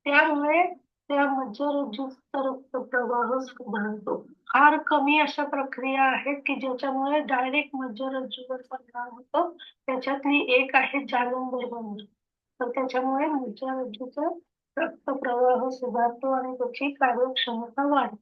S2: त्यामुळे त्या मज्जारज्जूचा रक्तप्रवाह सुधारतो. फार कमी अशा प्रक्रिया आहेत की ज्याच्यामुळे डायरेक्ट मज्जारज्जूवर परिणाम होतो. त्याच्यातली एक आहे जालंधर बंद. तर त्याच्यामुळे मज्जारज्जूचा रक्तप्रवाह सुधारतो आणि त्याची कार्यक्षमता वाढते.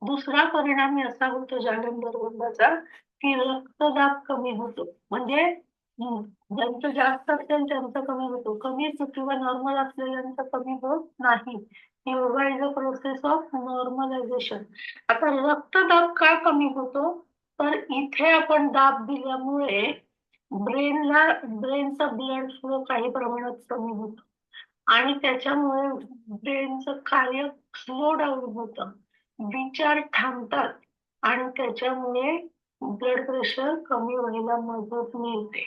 S2: दुसरा परिणाम असा होतो जालंधर बंदाचा की रक्तदाब कमी होतो. म्हणजे ज्यांचं जास्त असेल त्यांचं कमी होतो. कमी किंवा नॉर्मल असलेल्यांचं कमी होत नाही. Yoga is a process of normalization. आता रक्तदाब का कमी होतो तर इथे आपण दाब दिल्यामुळे ब्रेनचा ब्लड फ्लो काही प्रमाणात कमी होतो आणि त्याच्यामुळे ब्रेनचं कार्य स्लो डाऊन होतं. विचार थांबतात आणि त्याच्यामुळे ब्लड प्रेशर कमी व्हायला मदत मिळते.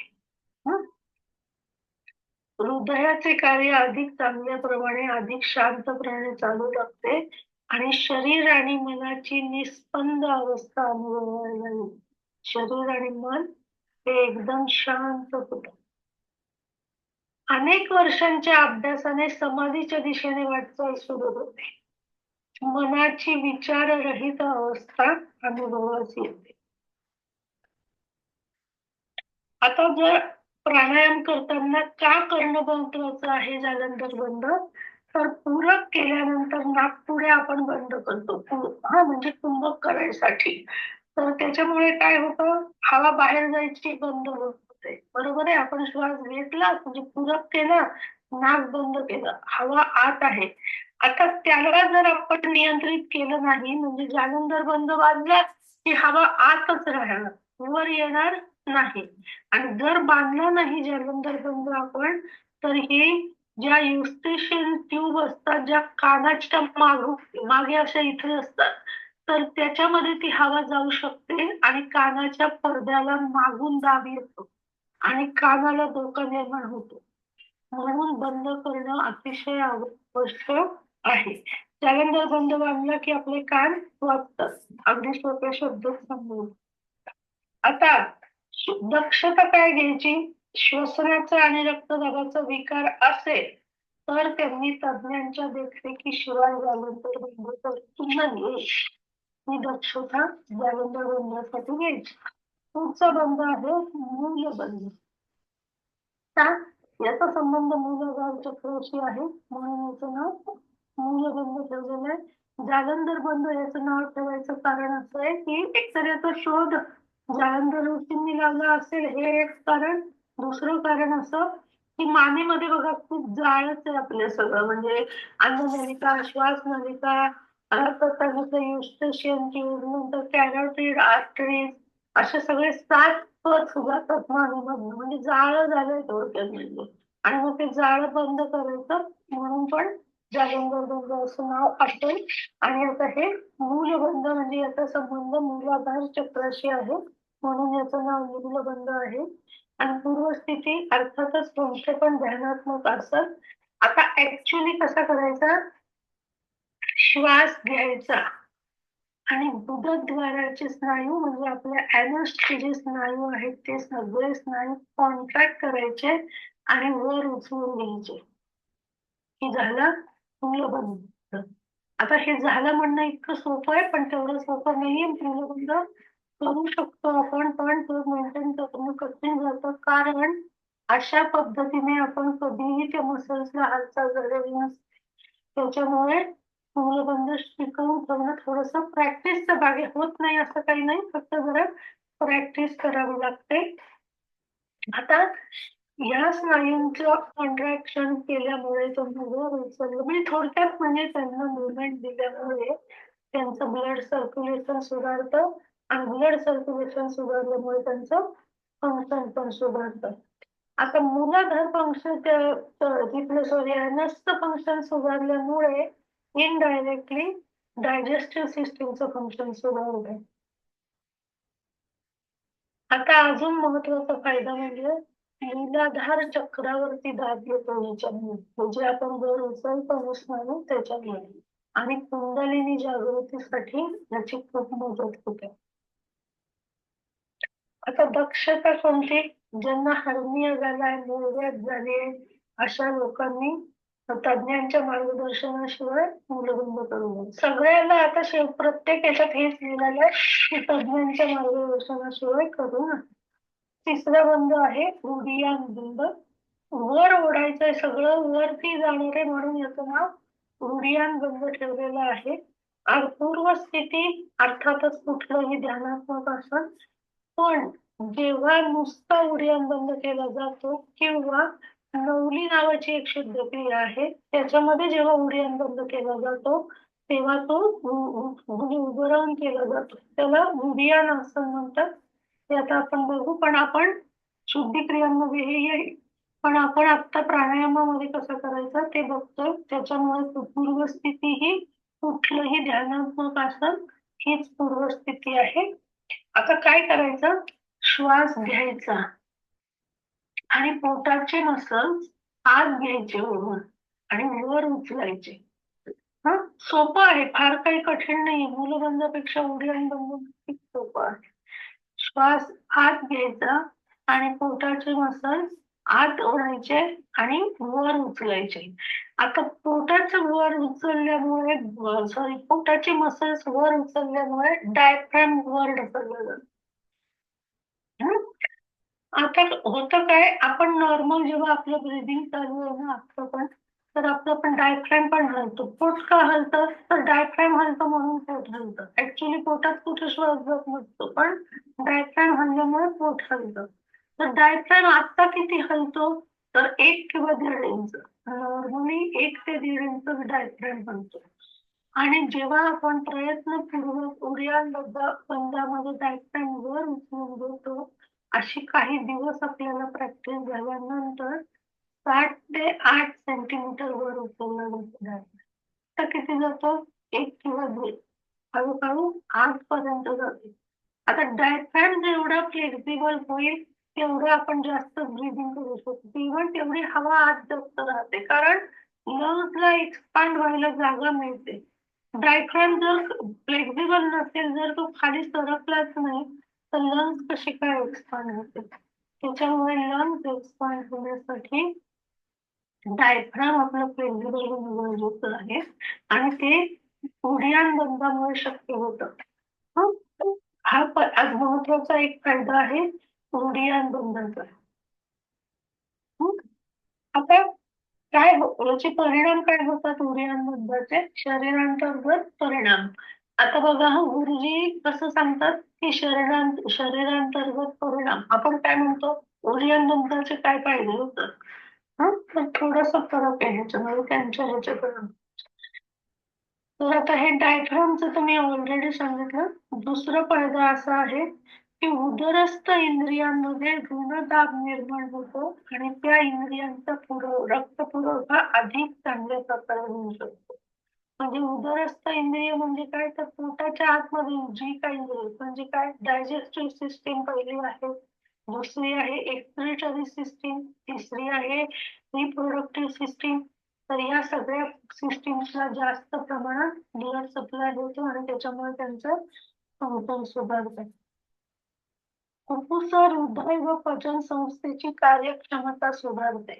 S2: हृदयाचे कार्य अधिक चांगल्याप्रमाणे अधिक शांतपणे चालू लागते आणि शरीर आणि मनाची निस्पंद अवस्था अनुभवायला येईल. शरीर आणि मन हे एकदम शांत होतं. अनेक वर्षांच्या अभ्यासाने समाधीच्या दिशेने वाटचाल सुरू होते. मनाची विचाररहित अवस्था अनुभवास येते. आता जर प्राणायाम करताना का करणं महत्वाचं आहे जालंधर बंद तर पूरक केल्यानंतर नाकपुड्या आपण बंद करतो. म्हणजे कुंभक करायसाठी. तर त्याच्यामुळे काय होतं हवा बाहेर जायची बंद होते. बरोबर आहे. आपण श्वास घेतला म्हणजे पूरक केला नाक बंद केलं हवा आत आहे. आता त्याला जर आपण नियंत्रित केलं नाही म्हणजे जालंधर बंद वाजला की हवा आतच राहणार वर येणार नाही आणि जर बांधला नाही जालंधर बंद आपण तर हे ज्या युस्टेशियन ट्यूब असतात ज्या कानाच्या मागे अशा इथे असतात तर त्याच्यामध्ये ती हवा जाऊ शकते आणि कानाच्या पडद्याला मागून दाब येतो आणि कानाला धोका निर्माण होतो. म्हणून बंद करणं अतिशय आवश्यक आहे. जालंधर बंद बांधला की आपले कान वाजतात. अगदी सोप्या शब्दात सांगू. आता दक्षता काय घ्यायची श्वसनाचा आणि रक्तदाबाचा विकार असेल तर त्यांनी तज्ञांच्या देखरेखीशिवाय जालंधर बंद करू नये. ही दक्षता जालंधर बंदासाठी घ्यायची. पुढचा बंद आहे मूलबंद. याचा संबंध मूलगाव चक्राशी आहे म्हणून याचं नाव मूलबंद ठेवलेलं आहे. जालंधर बंद याचं नाव ठेवायचं कारण असं आहे की एकतर याचा शोध जालंधर ऋषींनी लावला असेल हे एक कारण. दुसरं कारण असं की मानेमध्ये बघा खूप जाळच आहे आपलं सगळं म्हणजे अन्ननलिका श्वास नलिका युस्टेशियन ट्यूब नंतर कॅरोटिड आर्टरीज असे सगळे 7 पथ जातात मानेमधून म्हणजे जाळं झालंय थोडक्यात म्हणजे आणि मग ते जाळं बंद करायचं म्हणून पण जालंधर बंद असं नाव असेल. आणि आता हे मूलबंद म्हणजे याचा संबंध मूलाधार चक्राशी आहे म्हणून याचं नाव मूलबंद आहे. आणि पूर्वस्थिती अर्थातच तुमचे पण ध्यानात्मक असत. आता ऍक्च्युली कसा करायचा श्वास घ्यायचा आणि गुदद्वाराचे स्नायू म्हणजे आपल्या ऍनसचे जे स्नायू आहेत ते सगळे स्नायू कॉन्ट्रॅक्ट करायचे आणि वर उचलून घ्यायचे की झालं मूलबंद. आता हे झालं म्हणणं इतकं सोपं आहे, पण तेवढं सोपं नाहीये. मूलबंध करू शकतो आपण, पण तो मेंटेन करणं कठीण जातं, कारण अशा पद्धतीने आपण कधीही त्या मसल्सला हालचाल झालेली नसते. त्याच्यामुळे मूलबंध शिकवून ठेवणं थोडस प्रॅक्टिसचं भाग आहे. होत नाही असं काही नाही, फक्त जरा प्रॅक्टिस करावी लागते. आता या स्नायूंचं कॉन्ट्रॅक्शन केल्यामुळे तो वर उचललं, म्हणजे थोडक्यात म्हणजे त्यांना मुवमेंट दिल्यामुळे त्यांचं ब्लड सर्क्युलेशन सुधारतं, आणि ब्लड सर्क्युलेशन सुधारल्यामुळे त्यांचं फंक्शन पण सुधारतं. आता मूलाधार फंक्शन तिथलं सॉरी अनसचं फंक्शन सुधारल्यामुळे इनडायरेक्टली डायजेस्टिव्ह सिस्टीमचं फंक्शन सुधारतं. आता अजून महत्वाचा फायदा म्हणजे मूलाधार चक्रावरती दाब येतो याच्यामुळे, जे आपण जर उचलतो स्नायू त्याच्यामुळे, आणि कुंडलिनी जागृतीसाठी याची खूप मदत होते. आता दक्षता कोणती? ज्यांना हर्निया झालाय, मूलव्याध झाले, अशा लोकांनी तज्ञांच्या मार्गदर्शनाशिवाय मूलबंध करू नये. सगळ्यांना आता प्रत्येक याच्यात हेच लिहिलेलं आहे की तज्ञांच्या मार्गदर्शनाशिवाय करू नये. तिसरा बंध आहे उडियान बंध. वर ओढायचंय, सगळं वरती जाणार आहे म्हणून याचं नाव उडियान बंध ठेवलेलं आहे. पूर्व स्थिती अर्थातच कुठलंही ध्यानात्मक आसन, पण जेव्हा नुसता उडियान बंद केला जातो किंवा नवली नावाची एक शुद्ध क्रिया आहे त्याच्यामध्ये जेव्हा उडियान बंद केला जातो तेव्हा तो उभं राहून केला जातो, त्याला उडियान आसन म्हणतात. ते आता आपण बघू, पण आपण शुद्धी क्रियांमध्ये हे येईल. पण आपण आता प्राणायामामध्ये कसं करायचं ते बघतोय. त्याच्यामुळे पूर्वस्थिती ही कुठलंही ध्यानात्मक आसन हीच पूर्वस्थिती आहे. आता काय करायचं? श्वास घ्यायचा आणि पोटाचे मसल्स आत घ्यायचे वरून आणि वर उचलायचे. हा, सोपं आहे, फार काही कठीण नाही. मूलबंधापेक्षा उडियान बंध खूप सोपं आहे. श्वास आत घ्यायचा आणि पोटाचे मसल्स आत ओढायचे आणि वर उचलायचे. आता पोटाचं वर उचलल्यामुळे सॉरी पोटाचे मसल्स वर उचलल्यामुळे डायफ्रॅम वर ढकललं जातं. आता होतं काय, आपण नॉर्मल जेव्हा आपलं ब्रिदिंग चालू आहे ना आपलं पण, तर आपलं पण डायफ्रॅम पण हलतो. पोट का हलतं? तर डायफ्रॅम हलतो म्हणून पोट हलतं. ऍक्च्युली पोटात कुठे श्वास जात नसतो, पण डायफ्रॅम हलल्यामुळे पोट हलतं. तर डायफ्रॅम आता किती हलतो? तर 1 किंवा 1.5 इंच. नॉर्मली 1 ते 1.5 इंच डायफ्रॅम हलतो. आणि जेव्हा आपण प्रयत्नपूर्वक उडियान बंधामध्ये डायफ्रॅम वर उचलून घेतो, अशी काही दिवस आपल्याला प्रॅक्टिस झाल्यानंतर 7 ते 8 सेंटीमीटर वर उचलला जातो. आता किती जातो? 1 किंवा 2. हळूहळू 8 पर्यंत जाते. आता डायफ्रॅम जेवढा फ्लेक्झिबल होईल तेवढं आपण जास्त ब्रीदिंग करू शकतो. इव्हन तेवढी हवा आत जास्त राहते, कारण लंग्सला एक्सपांड व्हायला जागा मिळते. डायफ्रॅम जर फ्लेक्झिबल नसेल, जर तो खाली सरकलाच नाही, तर लंग्स कशी काय एक्सपांड होते? त्याच्यामुळे लंग्स एक्सपांड होण्यासाठी डायफ्रॅम आपलं फ्लेक्झिबल होणं गरजेचं आहे, आणि ते उडियान बंधामुळे शक्य होतं. हा आज महत्वाचा एक फायदा आहे उडियान बंधाचा. आता काय याचे परिणाम काय होतात उडियान बंधाचे? शरीरांतर्गत परिणाम. आता बघा, गुरुजी कसं सांगतात की शरीरांतर्गत परिणाम आपण काय म्हणतो? उडियान बंधाचे काय फायदे होतात? पण थोडासा फरक आहे ह्याच्यामध्ये त्यांच्या ह्याच्याकडून. तर आता हे डायफ्रामचं तुम्ही ऑलरेडी सांगितलं. दुसरा फायदा असा आहे की उदरस्थ इंद्रियांमध्ये ऋणदाब निर्माण होतो आणि त्या इंद्रियांचा रक्त पुरवठा अधिक चांगल्या प्रकारे होऊ शकतो. म्हणजे उदरस्थ इंद्रिय म्हणजे काय? तर पोटाच्या आतमध्ये जी काही म्हणजे काय, डायजेस्टिव्ह सिस्टीम पहिली आहे, दुसरी आहे एक्सक्रिटरी सिस्टीम, तिसरी आहे रिप्रोडक्टिव्ह सिस्टीम. तर या सगळ्या सिस्टीम्सला जास्त प्रमाणात ब्लड सप्लाय होतो आणि त्याच्यामुळे त्यांचं फंक्शन सुधारतं. फुफ्फुस, हृदय व पचन संस्थेची कार्यक्षमता सुधारते.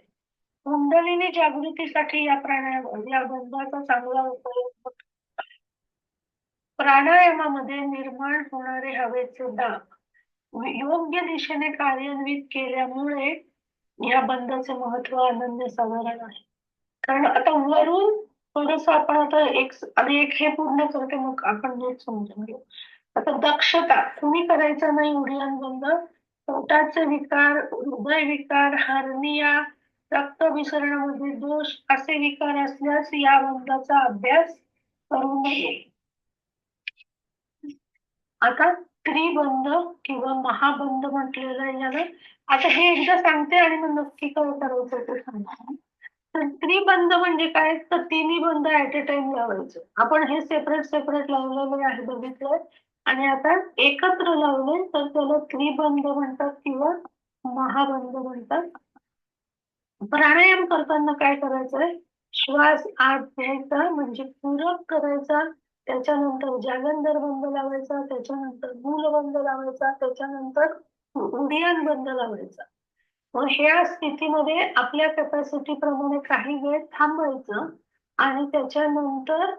S2: कुंडलिनी जागृतीसाठी या बंधाचा चांगला उपयोग होतो. प्राणायामामध्ये निर्माण होणारे हवेचे दाब योग्य दिशेने कार्यान्वित केल्यामुळे या बंधाचे महत्व अनन्यसाधारण आहे. कारण आता वरून थोडस आपण आता एक आणि एक हे पूर्ण करते मग आपण नीट समजून घेऊ. आता दक्षता कुणी करायचा नाही उडियान बंद. पोटाचे विकार, हृदयविकार, हार्निया, रक्तभिसरणामध्ये दोष असे विकार असल्यास या बंधाचा अभ्यास करू नये. आता त्रिबंध किंवा महाबंध म्हटलेलं आहे याला. आता हे एकदा सांगते आणि मग नक्की काय करायचं ते सांगते. तर त्रिबंध म्हणजे काय, तर तिन्ही बंध ऍट अ टाइम लावायचं. आपण हे सेपरेट सेपरेट लावलेले आहे बघितलंय आणि आता एकत्र लावले तर त्याला त्रिबंध म्हणतात किंवा महाबंध म्हणतात. प्राणायाम करताना काय करायचंय, श्वास आत घ्यायचा म्हणजे पूरक करायचा, त्याच्यानंतर जालंधर बंद लावायचा, त्याच्यानंतर मूलबंद लावायचा, त्याच्यानंतर उडियान बंद लावायचा. मग ह्या स्थितीमध्ये आपल्या कॅपॅसिटी प्रमाणे काही वेळ थांबायचं आणि त्याच्यानंतर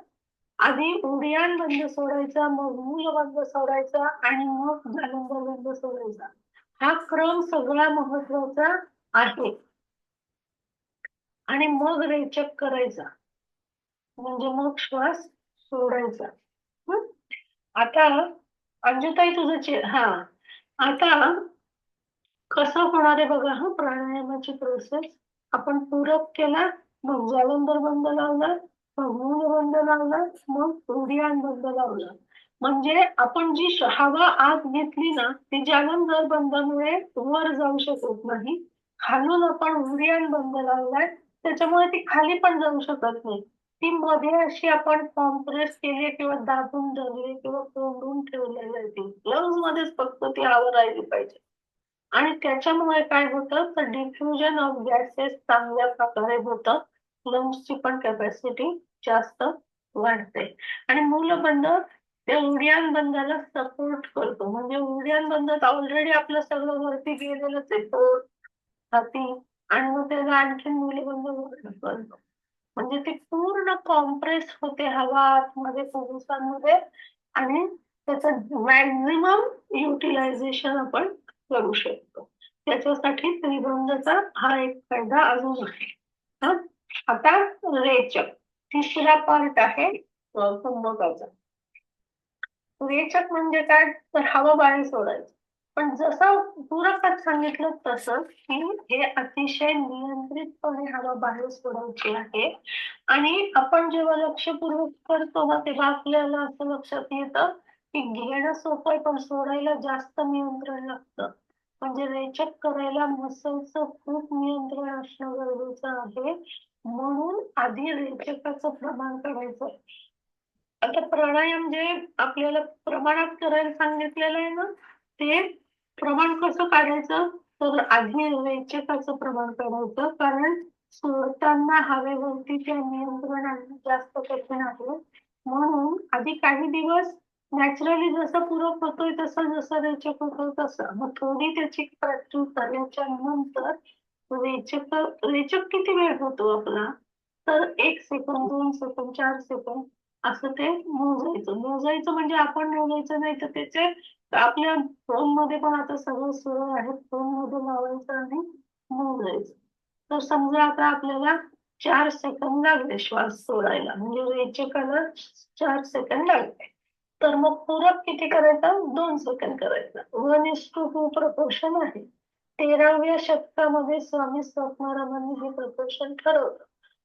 S2: आधी उडियान बंद सोडायचा, मग मूलबंद सोडायचा आणि मग जालंधर बंद सोडायचा. हा क्रम सगळा महत्वाचा आहे. आणि मग रेचक करायचा म्हणजे मग श्वास सोडायचा. आता अंजुताई तुझं हा आता कसं होणार आहे बघा हा प्राणायामाची प्रोसेस. आपण पूरक केला, मग जालंधर बंद लावला, मग मूल बंद लावला, मग उडियान बंद लावला. म्हणजे आपण जी हवा आत घेतली ना ती जालंधर बंदामुळे वर जाऊ शकत नाही. खालून आपण उडियान बंद लावलाय त्याच्यामुळे ती खाली पण जाऊ शकत नाही. ती मध्ये अशी आपण कॉम्प्रेस केली किंवा दाबून धरली किंवा कोंडून ठेवलेली आहे. ती लंग्स मध्येच फक्त ती हवा राहिली पाहिजे आणि त्याच्यामुळे काय होतं तर डिफ्युजन ऑफ गॅसेस चांगल्या प्रकारे होतं. लंग्सची पण कॅपॅसिटी जास्त वाढते आणि मूलबंध त्या उडियान बंदाला सपोर्ट करतो. म्हणजे उडियान बंदात ऑलरेडी आपलं सगळं वरती गेलेलंच आहे, पोट, छाती आणि मग त्याला आणखी मूलबंध करतो. म्हणजे ती पूर्ण कॉम्प्रेस होते हवा आतमध्ये फुफ्फुसांमध्ये आणि त्याचं मॅक्झिमम युटिलायझेशन आपण करू शकतो. त्याच्यासाठी त्रिबंधचा हा एक फायदा अजून आहे. आता रेचक तिसरा पार्ट आहे कुंभकाचा. रेचक म्हणजे काय, तर हवा बाहेर सोडायचं. पण जसं पूरकात सांगितलं तसं की हे अतिशय नियंत्रितपणे हवा बाहेर सोडायची आहे. आणि आपण जेव्हा लक्षपूर्वक करतो ना तेव्हा आपल्याला असं लक्षात येतं की घेणं सोपं पण सोडायला जास्त नियंत्रण लागतं. म्हणजे रेचक करायला मसलचं खूप नियंत्रण असणं गरजेचं आहे. म्हणून आधी रेचकाचं प्रमाण करायचं. आता प्राणायाम जे आपल्याला प्रमाणात करायला सांगितलेलं आहे ना ते प्रमाण कसं काढायचं, तर आधी रेचकाचं प्रमाण काढायचं. कारण सोडताना हवेवरती त्या नियंत्रण आणणं जास्त कठीण आहे. म्हणून आधी काही दिवस नॅचरली जसं पूरक होतोय तसं जसं रेचक होतोय तसं मग थोडी त्याची प्रॅक्टिस झाल्याच्या नंतर रेचक रेचक किती वेळ होतो आपला, तर 1 सेकंद, 2 सेकंद, 4 सेकंद असं ते मोजायचं म्हणजे आपण मोजायचं नाही तर त्याचे आपल्या फोन मध्ये पण आता सगळं सुरू आहे, फोन मध्ये लावायचं आणि मोजायचं. तर समजा आता आपल्याला 4 सेकंद लागले श्वास सोडायला म्हणजे रेचकाला 4 सेकंद लागले, तर मग पूरक किती करायचा, 2 सेकंद करायचा. 1:2 प्रपोर्शन आहे. 13व्या शतकामध्ये स्वामी स्वप्नारामांनी हे प्रपोर्शन ठरवलं.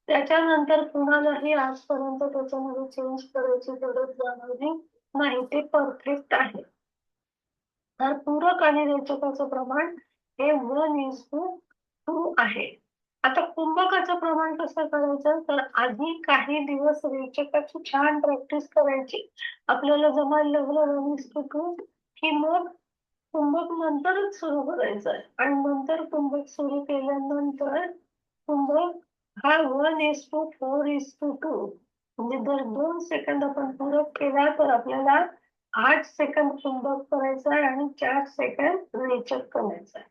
S2: त्याच्यानंतर कुणालाही आजपर्यंत त्याच्यामध्ये चेंज करायची गरज जाणवली नाही, ते परफेक्ट आहे. तर पूरक आणि रेचकाचं प्रमाण हे 1:2 आहे. आता कुंभकाचं प्रमाण कसं करायचं, तर आधी काही दिवस रेचकाची छान प्रॅक्टिस करायची. आपल्याला जमायला लागलं 1:2 की मग कुंभक नंतरच सुरू करायचं आहे आणि नंतर कुंभक सुरू केल्यानंतर कुंभक हा 1:4:2 म्हणजे दर 2 सेकंद आपण पूरक केला तर आपल्याला 8 सेकंद कुंभक करायचा आहे आणि 4 सेकंद रेचक करायचा आहे.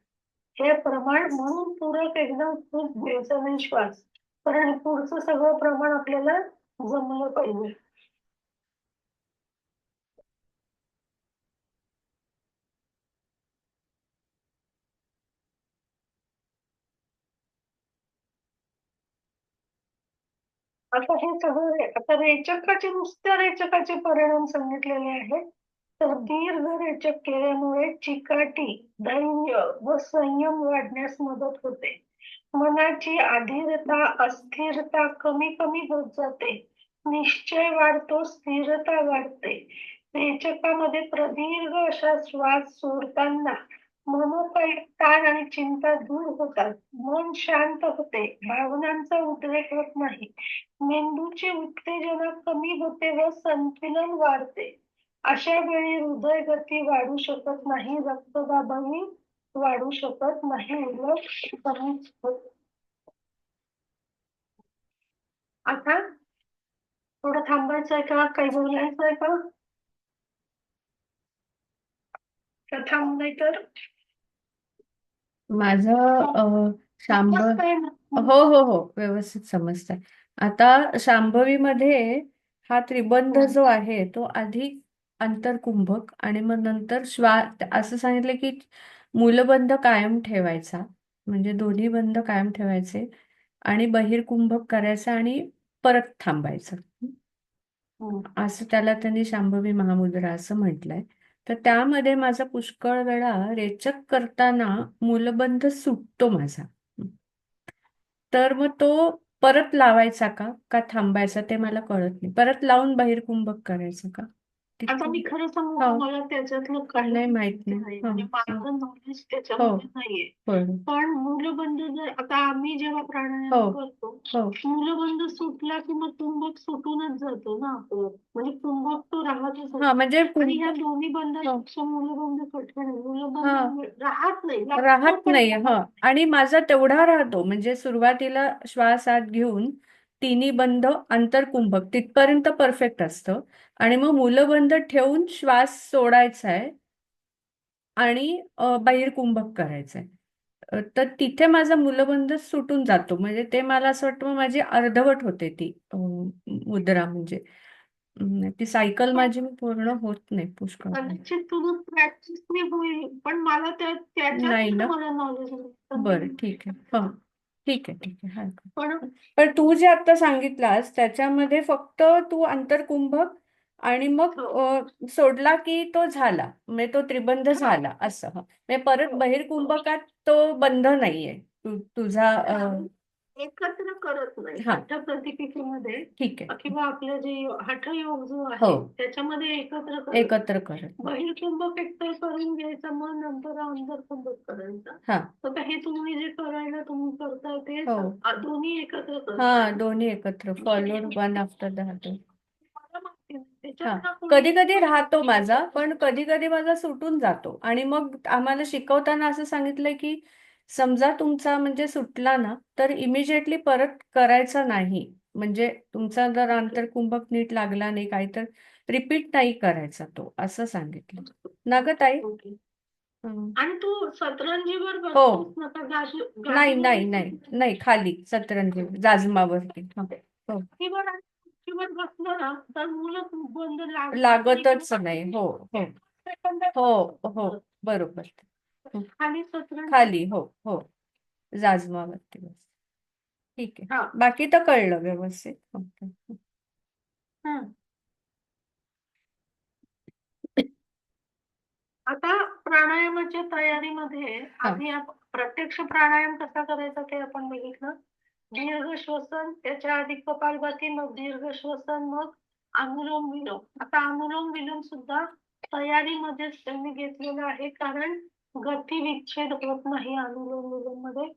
S2: हे प्रमाण म्हणून पूरक एकदम खूप घ्यायचं नाही श्वास, कारण पुढचं सगळं प्रमाण आपल्याला जमलं पाहिजे. आता हे सगळं आता रेचकाचे नुसत्या रेचकाचे परिणाम सांगितलेले आहेत. तर दीर्घ रेचक केल्यामुळे चिकाटी, धैर्य व संयम वाढण्यास मदत होते. मनाची अधीरता, अस्थिरता कमी कमी होत जाते. निश्चय वाढतो, स्थिरता वाढते. रेचकामध्ये प्रदीर्घ अशा श्वास सोडताना मनोकायिक ताण आणि चिंता दूर होतात. मन शांत होते, भावनांचा उद्रेक होत नाही. मेंदूची उत्तेजना कमी होते व संतुलन वाढते. अशा वेळी हृदय गती वाढू शकत नाही, रक्तदाबही वाढू शकत नाही, उलट कमीच होते. आता थोडं थांबायचंय का, काही बोलायचंय का? का थांबलंय तर
S1: माझं शांभ
S2: समजतंय ना?
S1: हो हो हो व्यवस्थित समजतंय. आता शांभवीमध्ये हा त्रिबंध जो आहे तो आधी अंतर्कुंभक आणि मग नंतर असं सांगितलं की मूलबंध कायम ठेवायचा, म्हणजे दोन्ही बंध कायम ठेवायचे आणि बहिर्कुंभक करायचा आणि परत थांबायचं. असं त्याला त्यांनी शांभवी महामुद्रा असं म्हटलंय. तर त्यामध्ये माझा पुष्कळ वेळा रेचक करताना मूलबंध सुटतो माझा. तर मग तो परत लावायचा का का थांबायचा ते मला कळत नाही. परत लावून बहिर्कुंभक करायचं का?
S2: आता मी खरं सांगू का,
S1: हो.
S2: मला त्याच्यातलं काही
S1: नाही माहित
S2: माहिती
S1: नाही.
S2: नाही.
S1: हो
S2: म्हणजे
S1: हो
S2: माझं नॉलेज
S1: हो
S2: त्याच्यामध्ये नाहीये.
S1: बरोबर.
S2: पण मूलबंध जर आता आम्ही जेव्हा
S1: हो
S2: प्राणायाम करतो,
S1: हो
S2: मूलबंध सुटला की मग कुंभक सुटूनच जातो ना आपलं. म्हणजे कुंभक तो राहतच
S1: हा
S2: असतो.
S1: म्हणजे
S2: आणि ह्या दोन्ही
S1: हो
S2: बंधापेक्षा मूलबंध कठीण आहे.
S1: हा
S2: मूलबंध राहत नाही, लागतो
S1: राहत
S2: पण
S1: नाही.
S2: राहत
S1: ह
S2: नाही.
S1: आणि माझा तेवढा राहतो, म्हणजे सुरुवातीला श्वास आत घेऊन तिन्ही बंद अंतरकुंभक तिथपर्यंत परफेक्ट असतं आणि मग मूलबंध ठेवून श्वास सोडायचा आहे आणि बहिर्कुंभक करायचं आहे. तर तिथे माझा मूलबंध सुटून जातो, म्हणजे ते मला असं वाटतं मग माझी अर्धवट होते ती मुद्रा, म्हणजे ती सायकल
S2: पण
S1: माझी पूर्ण होत नाही पुष्कळ.
S2: कदाचित तुझं प्रॅक्टिसने होईल, पण मला
S1: नाही
S2: त्याच्यातलं
S1: ना.
S2: मला नॉलेज नाही. तर
S1: बरं
S2: मी
S1: ठीक आहे. हो ठीक आहे ठीक आहे हरकत
S2: पण
S1: नाही. पण तू जे आता सांगितलास त्याच्यामध्ये फक्त तू अंतर्कुंभक आणि मग
S2: हो
S1: सोडला की तो झाला, म्हणजे तो त्रिबंध
S2: हा
S1: झाला असं. म्हणजे परत
S2: हो हो
S1: बहिर्कुंभकात तो बंध नाहीये तुझा
S2: एकत्र करत नाही.
S1: हा
S2: हठ प्रदीपिकेमध्ये
S1: ठीक आहे.
S2: किंवा आपलं जे हठयोग जो
S1: हो
S2: आहे त्याच्यामध्ये एकत्र करत नाही.
S1: एकत्र करत नाही.
S2: बहिर्कुंभक एकतर करून घ्यायचं, मग नंतर अंतर्कुंभक करायचं.
S1: हा
S2: तर हे तुम्ही जे करायला तुम्ही करताय ते
S1: हो
S2: दोन्ही एकत्र
S1: हा
S2: करताय.
S1: दोन्ही एकत्र, followed one after the other.
S2: मला माहिती नाही.
S1: हा
S2: त्याच्यात ना
S1: कधी
S2: कोणी
S1: कधी राहतो माझा, पण कधी कधी माझा सुटून जातो. आणि मग आम्हाला शिकवताना असं सांगितलंय की समजा तुमचा म्हणजे सुटला ना तर इमिजिएटली परत करायचा नाही. म्हणजे तुमचा जर अंतर्कुंभक नीट लागला नाही काही तर रिपीट नाही करायचा तो, असं सांगितलं ना ग ताई.
S2: ओके.
S1: हं.
S2: आणि तू सतरंजीवर
S1: हो
S2: बसतोस ना का
S1: नाही
S2: गादीवर
S1: नाही
S2: बसतोस?
S1: नाही नाही, खाली सतरंजी जाजमावरती. हो
S2: गादीवर आणि खुर्चीवर बसलो ना तर मुलं बंद लागत नाही
S1: लागतच
S2: किंवा
S1: नाही. हो हो
S2: सेकंदात
S1: हो हो
S2: होतं.
S1: बरोबर. हं.
S2: खाली सतरंजी
S1: खाली हो हो जाजमावरती बस. ठीक आहे.
S2: हा
S1: बाकी तर कळलं व्यवस्थित. ओके.
S2: हम्म. आता प्राणायामाच्या तयारीमध्ये
S1: हा
S2: आधी प्रत्यक्ष प्राणायाम कसा करायचा ते आपण बघितलं. दीर्घ श्वसन, त्याच्या आधी कपालभाती, मग दीर्घ श्वसन, मग अनुलोम विलोम. आता अनुलोम विलोम सुद्धा तयारीमध्येच त्यांनी घेतलेलं आहे, कारण गती विच्छेद होत नाही अनुलोम विलोम मध्ये.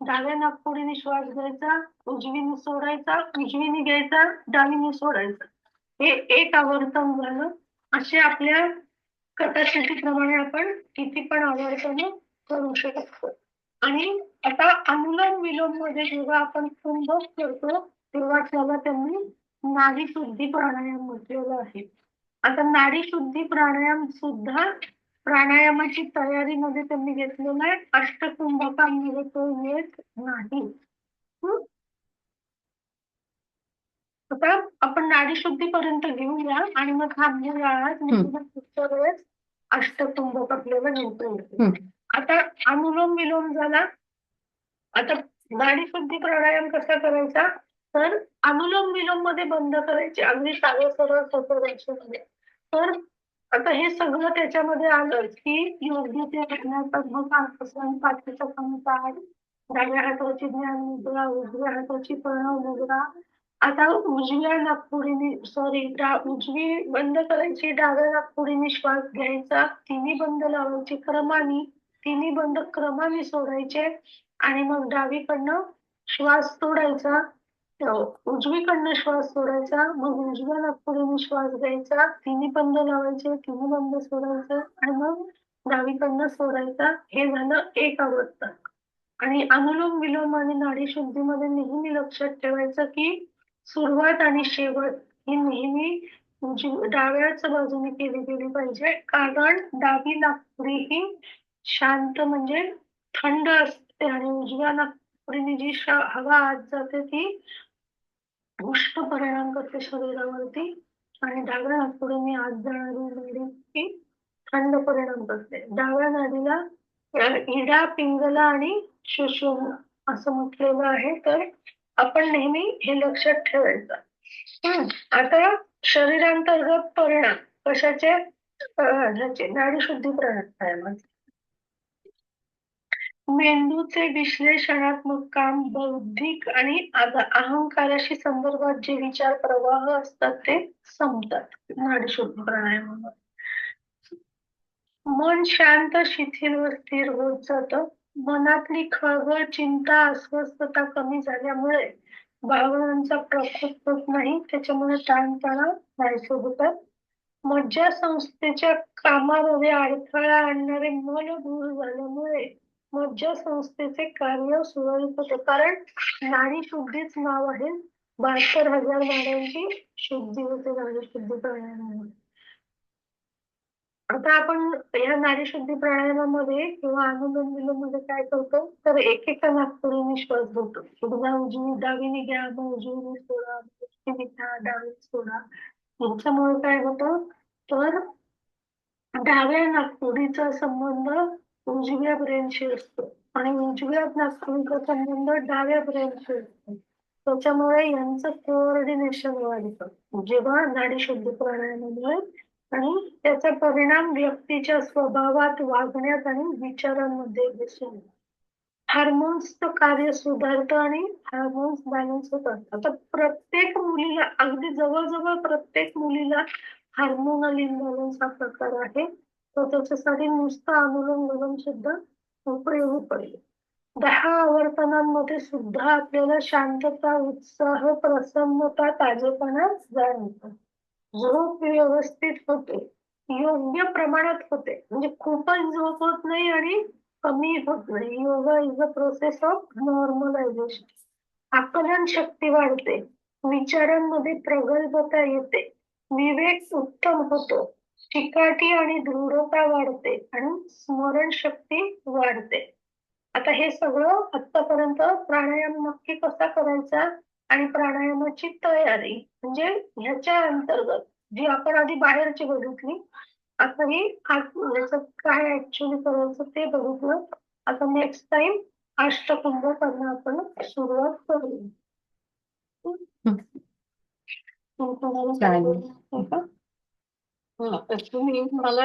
S2: डाव्या नाकपुडीने श्वास घ्यायचा, उजवीने सोडायचा, उजवीने घ्यायचा, डावीने सोडायचा. हे एक आवर्तन झालं. असे आपल्या कॅपॅसिटीप्रमाणे आपण किती पण आवर्तन करू शकतो. आणि आता अनुलोम विलोम मध्ये जेव्हा आपण कुंभक करतो तेव्हा त्याला त्यांनी नाडी शुद्धी प्राणायाम म्हटलेलं आहे. आता नाडी शुद्धी प्राणायाम सुद्धा प्राणायामाची तयारीमध्ये त्यांनी घेतलेला आहे. अष्टकुंभकांमध्ये तो येत नाही. हं? आता आपण नाडी शुद्धीपर्यंत घेऊया आणि मग थांबूया आज. मी तुला पुढच्या वेळेस अष्टकुंभक आपल्याला घेता येईल. आता अनुलोम विलोम झाला. आता नाडी शुद्धी प्राणायाम कसा करायचा. तर अनुलोम विलोम मध्ये बंद करायचे, अगदी साधं सरळ सोपं रेषेमध्ये. तर आता हे सगळं त्याच्यामध्ये आलं की योग्य ते आसन, पाठीचा कंपाळ, डाव्या हाताची ज्ञान मुद्रा, उजव्या हाताची प्रणव मुद्रा. आता उजव्या नाकपुडीने उजवी बंद करायची, डाव्या नाकपुडीने श्वास घ्यायचा, तिन्ही बंद लावायची क्रमाने, तिन्ही बंद क्रमाने सोडायचे आणि मग डावीकडनं श्वास सोडायचा. उजवीकडनं श्वास सोडायचा, मग उजव्या नाकपुडीने श्वास घ्यायचा, तिन्ही बंद लावायचे, तिन्ही बंद सोडायचे आणि मग डावीकडनं सोडायचा. हे झालं एक अवस्था. आणि अनुलोम विलोम आणि नाडी शुद्धीमध्ये नेहमी लक्षात ठेवायचं की सुरुवात आणि शेवट ही नेहमी डाव्याच बाजूने केली गेली पाहिजे, कारण डावी नाकपुडी ही शांत म्हणजे थंड असते आणि उजव्या नाकपुडीने जी हवा आत जाते ती उष्ण परिणाम करते शरीरावरती आणि डाव्या नाकपुडीने आत जाणारी नाडी ही थंड परिणाम करते. डाव्या नाडीला इडा, पिंगला आणि सुषुम्ना असं म्हटलेलं आहे. तर आपण नेहमी हे लक्षात ठेवायचं. आता शरीरांतर्गत परिणाम कशाचे? ह्याचे नाडीशुद्धी प्राणायामाचे. मेंदूचे विश्लेषणात्मक काम, बौद्धिक आणि अहंकाराशी संदर्भात जे विचार प्रवाह असतात ते संपतात नाडीशुद्धी प्राणायामामध्ये. मन शांत, शिथिल व स्थिर होत जातं. मनातली खळबळ, चिंता, अस्वस्थता कमी झाल्यामुळे भावनांचा प्रकोप होत नाही, त्याच्यामुळे ताणतणाव नाहीसे होतात. मज्जासंस्थेच्या कामामध्ये अडथळा आणणारे मल दूर झाल्यामुळे मज्जासंस्थेचे कार्य सुरळीत होते, कारण नाडी शुद्धीच नाव आहे. 72,000 नाड्यांची शुद्धी होते नाडी शुद्धी प्राणायामामध्ये. आता आपण या नाडीशुद्धी प्राणायामामध्ये किंवा अनुलोम विलोम मध्ये काय करतो, तर एकेका नाकपुडीने श्वास घेतो. एकदा उजवी डावीने घ्या, मग उजवीने सोडा, उजवीने घ्या, डावीने सोडा. याच्यामुळे काय होतं, तर डाव्या नाकपुडीचा संबंध उजव्या ब्रेनशी असतो आणि उजव्या नाकपुडीचा संबंध डाव्या ब्रेनशी असतो. त्याच्यामुळे यांचं कोऑर्डिनेशन वाढतं जेव्हा नाडीशुद्धी प्राणायामामुळे, आणि त्याचा परिणाम व्यक्तीच्या स्वभावात, वागण्यात आणि विचारांमध्ये दिसून येतो. हार्मोन्सचं कार्य सुधारतं आणि हार्मोन्स बॅलन्स होतात. आता प्रत्येक मुलीला, अगदी जवळजवळ प्रत्येक मुलीला हार्मोनल इम्बॅलन्स हा प्रकार आहे. तर त्याच्यासाठी नुसतं अनुलोम विलोम सुद्धा उपयोगी पडेल. 10 आवर्तनांमध्ये सुद्धा आपल्याला शांतता, उत्साह, प्रसन्नता, ताजेपणा जाणवतो. झोप व्यवस्थित होते, योग्य प्रमाणात होते, म्हणजे खूपच झोप होत नाही आणि कमी होत नाही. Yoga is a process of normalization. आकलन शक्ती वाढते, विचारांमध्ये प्रगल्भता येते, विवेक उत्तम होतो, चिकाटी आणि दृढता वाढते आणि स्मरणशक्ती वाढते. आता हे सगळं आतापर्यंत प्राणायाम नक्की कसा करायचा आणि प्राणायामाची तयारी म्हणजे ह्याच्या अंतर्गत जी आपण आधी बाहेरची बघितली, आता ही ह्याचं काय ऍक्च्युअली करायचं ते बघितलं. आता नेक्स्ट टाइम अष्टकुंभ करणं आपण सुरुवात करूया.
S1: हं,
S2: तुम्हाला काय
S1: चालेल.
S2: बोलायचं आहे का? तुम्ही मला